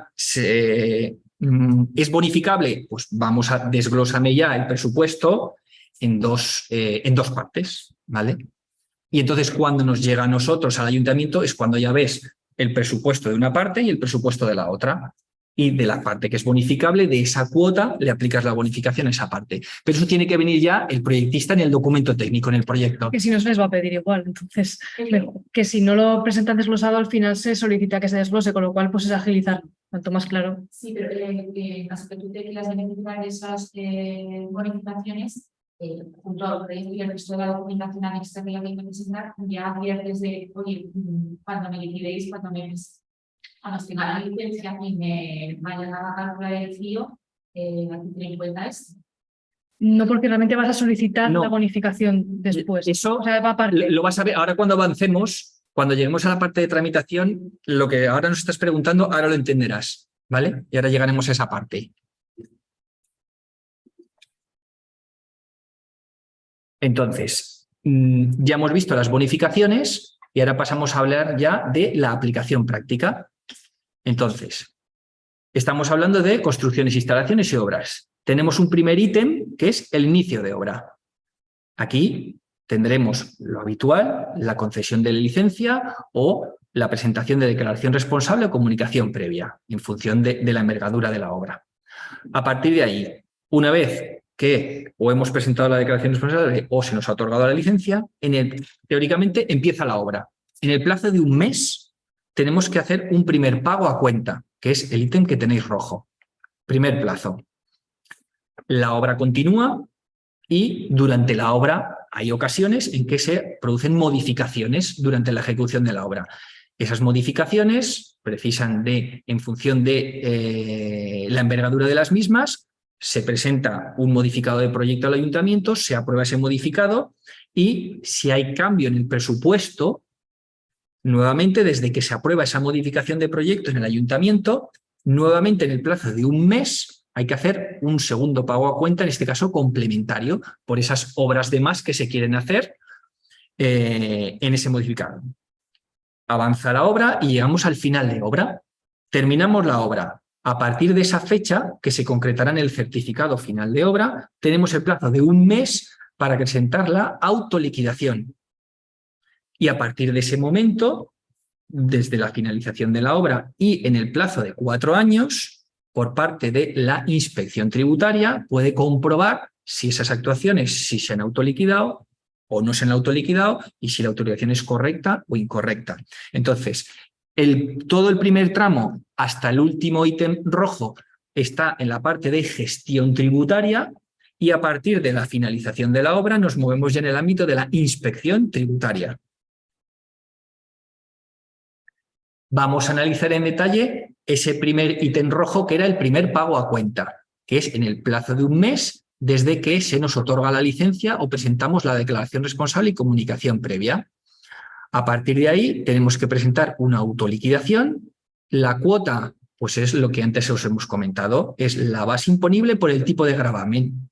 ¿es bonificable? Pues vamos a desglósame ya el presupuesto en dos partes, ¿vale? Y entonces cuando nos llega a nosotros, al ayuntamiento, es cuando ya ves el presupuesto de una parte y el presupuesto de la otra. Y de la parte que es bonificable, de esa cuota, le aplicas la bonificación a esa parte. Pero eso tiene que venir ya el proyectista en el documento técnico, en el proyecto. Que si no se les va a pedir igual, entonces, que si no lo presentan desglosado, al final se solicita que se desglose, con lo cual pues es agilizar, cuanto más claro. Sí, pero en caso que tú te quieras beneficiar de esas bonificaciones, junto al proyecto y el resto de la documentación anexa que hay que presentar, ya adviertes de, oye, cuando me liquidéis, cuando tenga la licencia y me vayan a calcular el FIO, hay que tener en cuenta esto. No, porque realmente vas a solicitar No. la bonificación después. Eso o sea, va aparte. lo vas a ver ahora cuando avancemos, cuando lleguemos a la parte de tramitación, lo que ahora nos estás preguntando, ahora lo entenderás, ¿vale? Y ahora llegaremos a esa parte. Entonces, ya hemos visto las bonificaciones y ahora pasamos a hablar ya de la aplicación práctica. Entonces, estamos hablando de construcciones, instalaciones y obras. Tenemos un primer ítem que es el inicio de obra. Aquí tendremos lo habitual, la concesión de la licencia o la presentación de declaración responsable o comunicación previa en función de la envergadura de la obra. A partir de ahí, una vez que o hemos presentado la declaración responsable o se nos ha otorgado la licencia, teóricamente empieza la obra. En el plazo de un mes tenemos que hacer un primer pago a cuenta, que es el ítem que tenéis rojo. Primer plazo. La obra continúa y durante la obra hay ocasiones en que se producen modificaciones durante la ejecución de la obra. Esas modificaciones precisan de, en función de la envergadura de las mismas, se presenta un modificado de proyecto al ayuntamiento, se aprueba ese modificado y si hay cambio en el presupuesto, nuevamente desde que se aprueba esa modificación de proyecto en el ayuntamiento, nuevamente en el plazo de un mes hay que hacer un segundo pago a cuenta, en este caso complementario, por esas obras de más que se quieren hacer en ese modificado. Avanza la obra y llegamos al final de obra. Terminamos la obra. A partir de esa fecha, que se concretará en el certificado final de obra, tenemos el plazo de un mes para presentar la autoliquidación. Y a partir de ese momento, desde la finalización de la obra y en el plazo de 4 años, por parte de la inspección tributaria, puede comprobar si esas actuaciones, si se han autoliquidado o no se han autoliquidado y si la autorización es correcta o incorrecta. Entonces, todo el primer tramo hasta el último ítem rojo está en la parte de gestión tributaria y a partir de la finalización de la obra nos movemos ya en el ámbito de la inspección tributaria. Vamos a analizar en detalle ese primer ítem rojo que era el primer pago a cuenta, que es en el plazo de un mes desde que se nos otorga la licencia o presentamos la declaración responsable y comunicación previa. A partir de ahí tenemos que presentar una autoliquidación. La cuota, pues es lo que antes os hemos comentado, es la base imponible por el tipo de gravamen.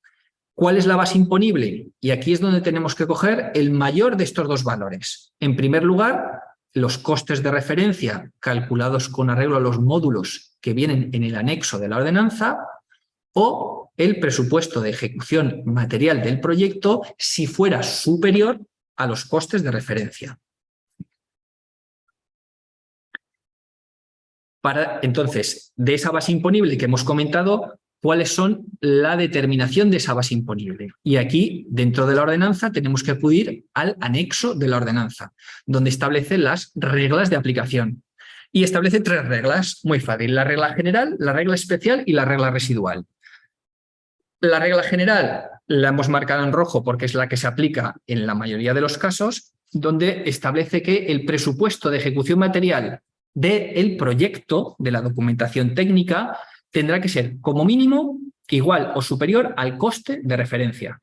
¿Cuál es la base imponible? Y aquí es donde tenemos que coger el mayor de estos dos valores. En primer lugar, los costes de referencia calculados con arreglo a los módulos que vienen en el anexo de la ordenanza o el presupuesto de ejecución material del proyecto si fuera superior a los costes de referencia. Entonces, de esa base imponible que hemos comentado, ¿cuáles son la determinación de esa base imponible? Y aquí, dentro de la ordenanza, tenemos que acudir al anexo de la ordenanza, donde establece las reglas de aplicación. Y establece 3 reglas, muy fácil: la regla general, la regla especial y la regla residual. La regla general la hemos marcado en rojo porque es la que se aplica en la mayoría de los casos, donde establece que el presupuesto de ejecución material del proyecto, de la documentación técnica, tendrá que ser como mínimo igual o superior al coste de referencia.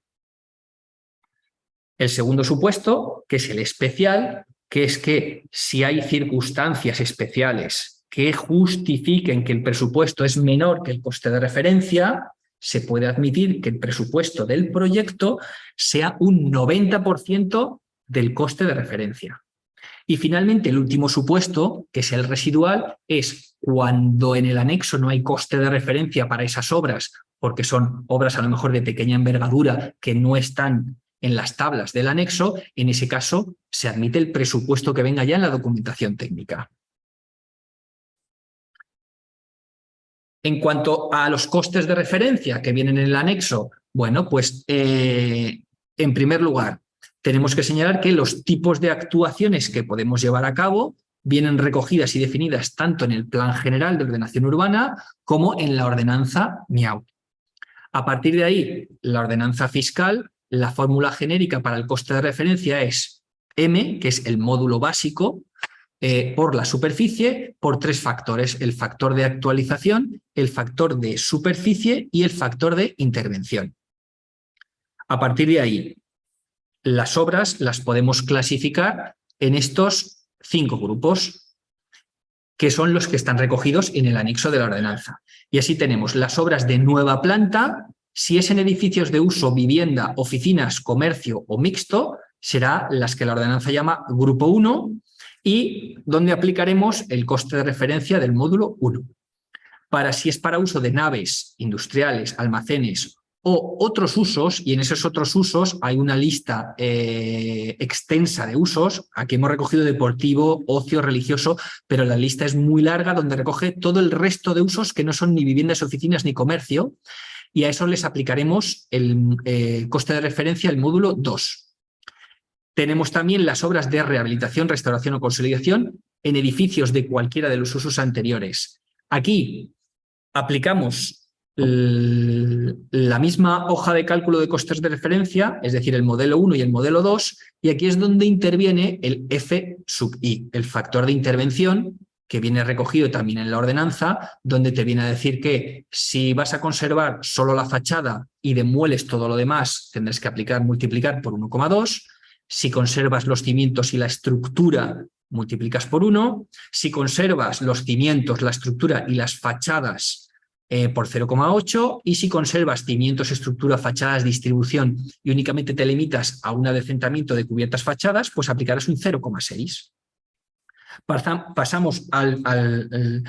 El segundo supuesto, que es el especial, que es que si hay circunstancias especiales que justifiquen que el presupuesto es menor que el coste de referencia, se puede admitir que el presupuesto del proyecto sea un 90% del coste de referencia. Y finalmente, el último supuesto, que es el residual, es cuando en el anexo no hay coste de referencia para esas obras, porque son obras a lo mejor de pequeña envergadura que no están en las tablas del anexo, en ese caso se admite el presupuesto que venga ya en la documentación técnica. En cuanto a los costes de referencia que vienen en el anexo, bueno, pues en primer lugar, tenemos que señalar que los tipos de actuaciones que podemos llevar a cabo vienen recogidas y definidas tanto en el Plan General de Ordenación Urbana como en la Ordenanza MIAU. A partir de ahí, la ordenanza fiscal, la fórmula genérica para el coste de referencia es M, que es el módulo básico, por la superficie, por 3 factores: el factor de actualización, el factor de superficie y el factor de intervención. A partir de ahí, las obras las podemos clasificar en estos 5 grupos, que son los que están recogidos en el anexo de la ordenanza. Y así tenemos las obras de nueva planta. Si es en edificios de uso, vivienda, oficinas, comercio o mixto, será las que la ordenanza llama Grupo 1 y donde aplicaremos el coste de referencia del módulo 1. Si es para uso de naves industriales, almacenes o otros usos, y en esos otros usos hay una lista extensa de usos. Aquí hemos recogido deportivo, ocio, religioso, pero la lista es muy larga, donde recoge todo el resto de usos que no son ni viviendas, oficinas ni comercio, y a eso les aplicaremos el coste de referencia, el módulo 2. Tenemos también las obras de rehabilitación, restauración o consolidación en edificios de cualquiera de los usos anteriores. Aquí aplicamos la misma hoja de cálculo de costes de referencia, es decir, el modelo 1 y el modelo 2, y aquí es donde interviene el F sub I, el factor de intervención, que viene recogido también en la ordenanza, donde te viene a decir que si vas a conservar solo la fachada y demueles todo lo demás, tendrás que multiplicar por 1,2. Si conservas los cimientos y la estructura, multiplicas por 1. Si conservas los cimientos, la estructura y las fachadas, por 0,8, y si conservas cimientos, estructura, fachadas, distribución y únicamente te limitas a un adecentamiento de cubiertas fachadas, pues aplicarás un 0,6. Pasamos al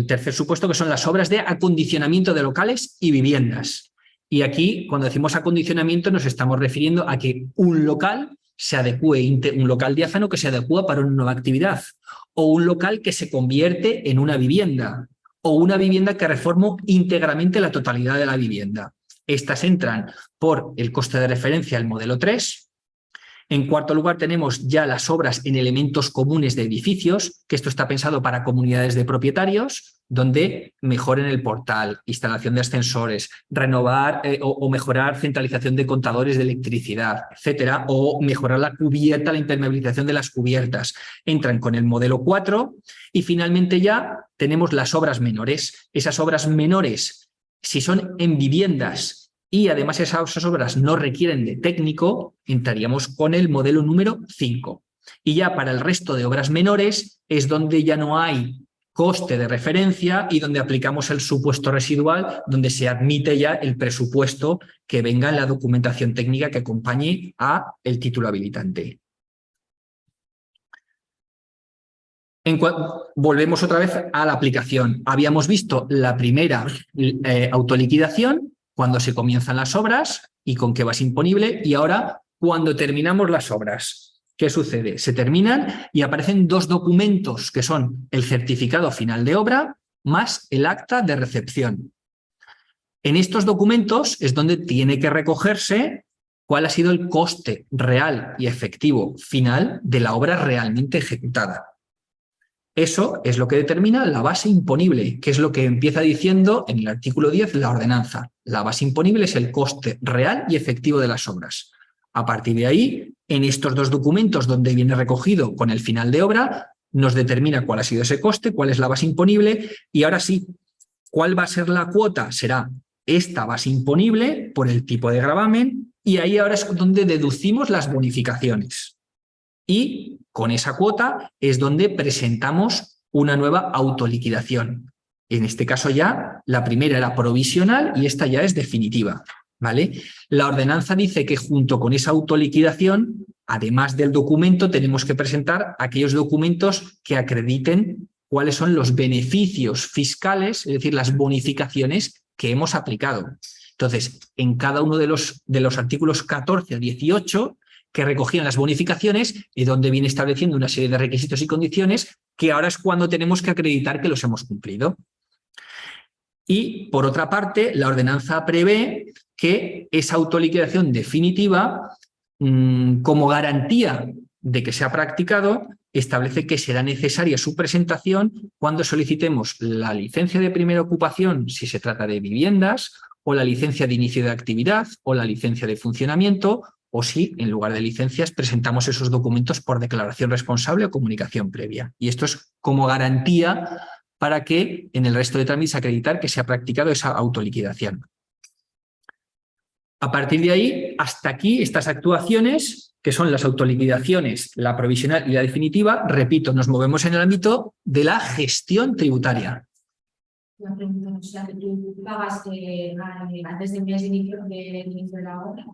tercer supuesto, que son las obras de acondicionamiento de locales y viviendas. Y aquí, cuando decimos acondicionamiento, nos estamos refiriendo a que un local se adecue, un local diáfano que se adecua para una nueva actividad, o un local que se convierte en una vivienda, o una vivienda que reformó íntegramente la totalidad de la vivienda. Estas entran por el coste de referencia, el modelo 3. En cuarto lugar, tenemos ya las obras en elementos comunes de edificios, que esto está pensado para comunidades de propietarios, donde mejoren el portal, instalación de ascensores, renovar o mejorar centralización de contadores de electricidad, etcétera, o mejorar la cubierta, la impermeabilización de las cubiertas. Entran con el modelo 4 y finalmente ya tenemos las obras menores. Esas obras menores, si son en viviendas y además esas obras no requieren de técnico, entraríamos con el modelo número 5. Y ya para el resto de obras menores es donde ya no hay coste de referencia y donde aplicamos el supuesto residual, donde se admite ya el presupuesto que venga en la documentación técnica que acompañe a el título habilitante. Volvemos otra vez a la aplicación. Habíamos visto la primera autoliquidación, cuando se comienzan las obras y con qué base imponible, y ahora cuando terminamos las obras. ¿Qué sucede? Se terminan y aparecen dos documentos que son el certificado final de obra más el acta de recepción. En estos documentos es donde tiene que recogerse cuál ha sido el coste real y efectivo final de la obra realmente ejecutada. Eso es lo que determina la base imponible, que es lo que empieza diciendo en el artículo 10 la ordenanza. La base imponible es el coste real y efectivo de las obras. A partir de ahí, en estos dos documentos donde viene recogido con el final de obra, nos determina cuál ha sido ese coste, cuál es la base imponible y ahora sí, ¿cuál va a ser la cuota? Será esta base imponible por el tipo de gravamen y ahí ahora es donde deducimos las bonificaciones. Y con esa cuota es donde presentamos una nueva autoliquidación. En este caso ya la primera era provisional y esta ya es definitiva, ¿vale? La ordenanza dice que junto con esa autoliquidación, además del documento, tenemos que presentar aquellos documentos que acrediten cuáles son los beneficios fiscales, es decir, las bonificaciones que hemos aplicado. Entonces, en cada uno de los artículos 14 a 18 que recogían las bonificaciones y donde viene estableciendo una serie de requisitos y condiciones que ahora es cuando tenemos que acreditar que los hemos cumplido. Y, por otra parte, la ordenanza prevé que esa autoliquidación definitiva, como garantía de que se ha practicado, establece que será necesaria su presentación cuando solicitemos la licencia de primera ocupación, si se trata de viviendas, o la licencia de inicio de actividad, o la licencia de funcionamiento, o si, en lugar de licencias, presentamos esos documentos por declaración responsable o comunicación previa. Y esto es como garantía para que en el resto de trámites acreditar que se ha practicado esa autoliquidación. A partir de ahí, hasta aquí, estas actuaciones, que son las autoliquidaciones, la provisional y la definitiva, repito, nos movemos en el ámbito de la gestión tributaria. Una pregunta, o sea, que tú pagas antes del mes de inicio de la obra,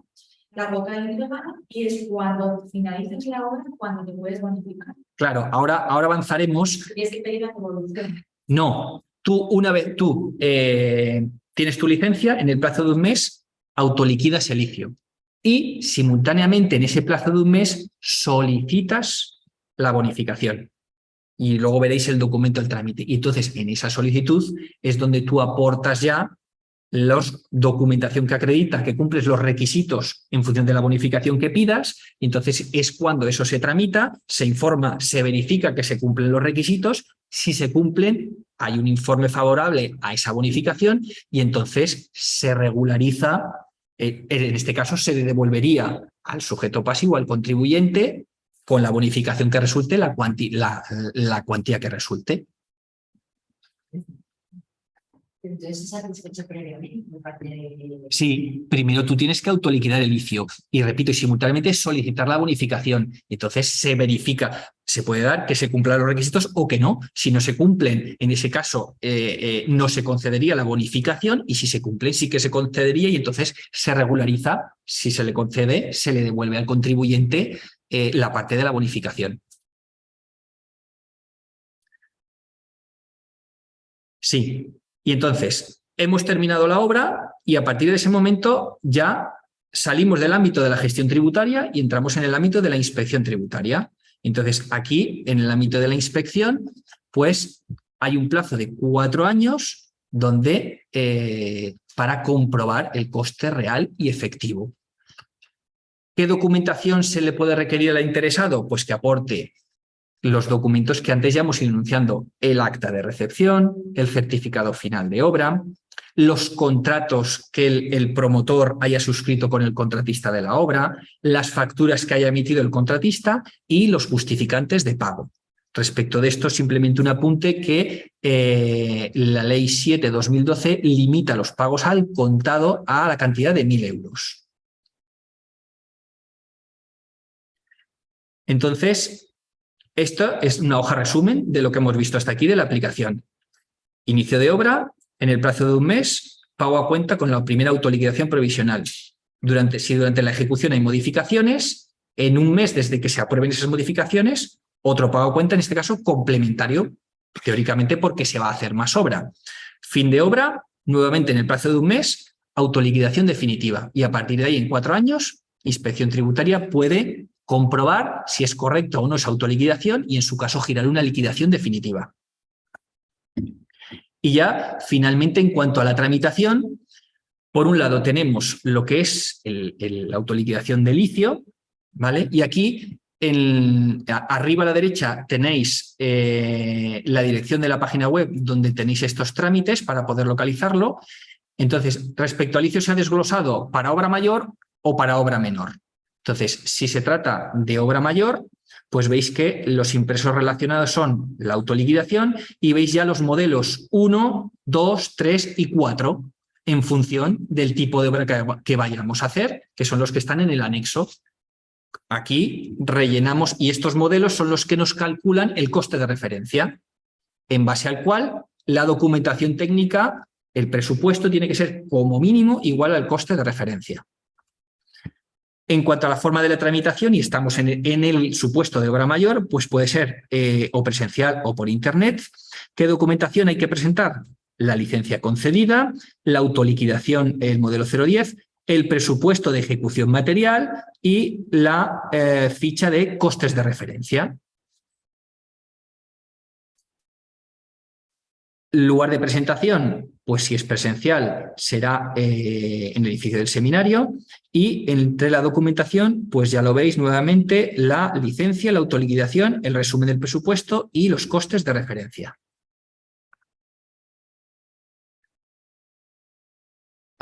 la cuota de mano, y es cuando finalices la obra cuando te puedes bonificar. Claro, ahora avanzaremos. Tienes que pedir la devolución. No, una vez tú tienes tu licencia, en el plazo de un mes autoliquidas el ICIO y simultáneamente en ese plazo de un mes solicitas la bonificación. Y luego veréis el documento del trámite. Y entonces en esa solicitud es donde tú aportas ya la documentación que acredita que cumples los requisitos en función de la bonificación que pidas, y entonces es cuando eso se tramita, se informa, se verifica que se cumplen los requisitos, si se cumplen hay un informe favorable a esa bonificación y entonces se regulariza, en este caso se le devolvería al sujeto pasivo, al contribuyente, con la bonificación que resulte, la cuantía que resulte. Entonces, satisfecho previamente por parte de... Sí, primero tú tienes que autoliquidar el ICIO y repito, y simultáneamente solicitar la bonificación. Entonces se verifica, se puede dar que se cumplan los requisitos o que no. Si no se cumplen, en ese caso no se concedería la bonificación y si se cumplen sí que se concedería y entonces se regulariza. Si se le concede, se le devuelve al contribuyente la parte de la bonificación. Sí. Y entonces, hemos terminado la obra y a partir de ese momento ya salimos del ámbito de la gestión tributaria y entramos en el ámbito de la inspección tributaria. Entonces, aquí, en el ámbito de la inspección, pues hay un plazo de 4 años donde, para comprobar el coste real y efectivo. ¿Qué documentación se le puede requerir al interesado? Pues que aporte los documentos que antes ya hemos ido enunciando, el acta de recepción, el certificado final de obra, los contratos que el promotor haya suscrito con el contratista de la obra, las facturas que haya emitido el contratista y los justificantes de pago. Respecto de esto, simplemente un apunte que la Ley 7/2012 limita los pagos al contado a la cantidad de 1.000 euros. Entonces, esto es una hoja resumen de lo que hemos visto hasta aquí de la aplicación. Inicio de obra, en el plazo de un mes, pago a cuenta con la primera autoliquidación provisional. Si durante la ejecución hay modificaciones, en un mes desde que se aprueben esas modificaciones, otro pago a cuenta, en este caso complementario, teóricamente porque se va a hacer más obra. Fin de obra, nuevamente en el plazo de un mes, autoliquidación definitiva. Y a partir de ahí, en 4 años, inspección tributaria puede comprobar si es correcta o no esa autoliquidación y en su caso girar una liquidación definitiva. Y ya finalmente en cuanto a la tramitación, por un lado tenemos lo que es la autoliquidación del ICIO, ¿vale? Y aquí arriba a la derecha tenéis la dirección de la página web donde tenéis estos trámites para poder localizarlo. Entonces, respecto al ICIO se ha desglosado para obra mayor o para obra menor. Entonces, si se trata de obra mayor, pues veis que los impresos relacionados son la autoliquidación y veis ya los modelos 1, 2, 3 y 4 en función del tipo de obra que vayamos a hacer, que son los que están en el anexo. Aquí rellenamos y estos modelos son los que nos calculan el coste de referencia, en base al cual la documentación técnica, el presupuesto tiene que ser como mínimo igual al coste de referencia. En cuanto a la forma de la tramitación, y estamos en el supuesto de obra mayor, pues puede ser o presencial o por internet. ¿Qué documentación hay que presentar? La licencia concedida, la autoliquidación, el modelo 010, el presupuesto de ejecución material y la ficha de costes de referencia. Lugar de presentación, pues si es presencial será en el edificio del seminario y entre la documentación, pues ya lo veis nuevamente, la licencia, la autoliquidación, el resumen del presupuesto y los costes de referencia.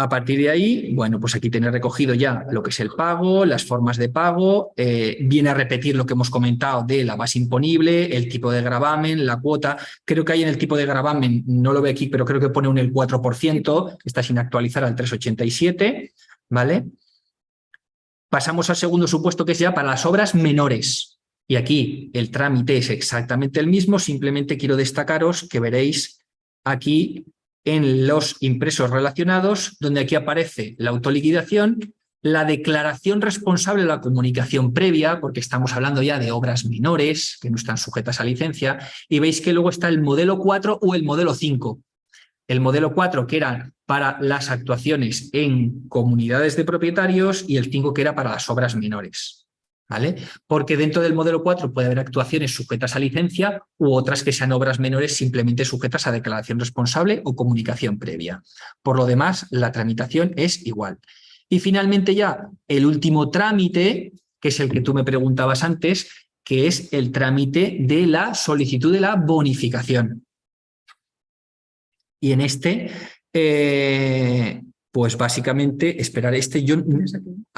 A partir de ahí, bueno, pues aquí tenéis recogido ya lo que es el pago, las formas de pago, viene a repetir lo que hemos comentado de la base imponible, el tipo de gravamen, la cuota. Creo que hay en el tipo de gravamen, no lo veo aquí, pero creo que pone el 4%, está sin actualizar al 3,87, ¿vale? Pasamos al segundo supuesto, que es ya para las obras menores. Y aquí el trámite es exactamente el mismo, simplemente quiero destacaros que veréis aquí en los impresos relacionados, donde aquí aparece la autoliquidación, la declaración responsable de la comunicación previa, porque estamos hablando ya de obras menores que no están sujetas a licencia, y veis que luego está el modelo 4 o el modelo 5. El modelo 4, que era para las actuaciones en comunidades de propietarios y el 5 que era para las obras menores. ¿Vale? Porque dentro del modelo 4 puede haber actuaciones sujetas a licencia u otras que sean obras menores simplemente sujetas a declaración responsable o comunicación previa. Por lo demás, la tramitación es igual. Y finalmente ya el último trámite, que es el que tú me preguntabas antes, que es el trámite de la solicitud de la bonificación. Y en este, pues básicamente, esperar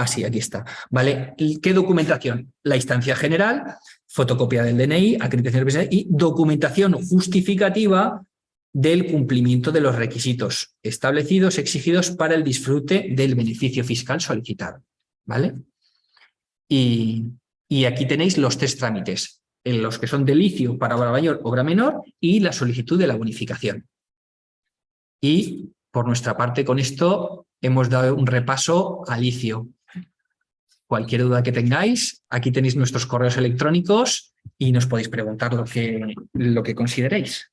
sí, aquí está. ¿Vale? ¿Qué documentación? La instancia general, fotocopia del DNI, acreditación del PSI y documentación justificativa del cumplimiento de los requisitos establecidos, exigidos para el disfrute del beneficio fiscal solicitado. ¿Vale? Y aquí tenéis los 3 trámites, en los que son de licio para obra mayor, obra menor y la solicitud de la bonificación. Y por nuestra parte, con esto hemos dado un repaso al licio. Cualquier duda que tengáis, aquí tenéis nuestros correos electrónicos y nos podéis preguntar lo que consideréis.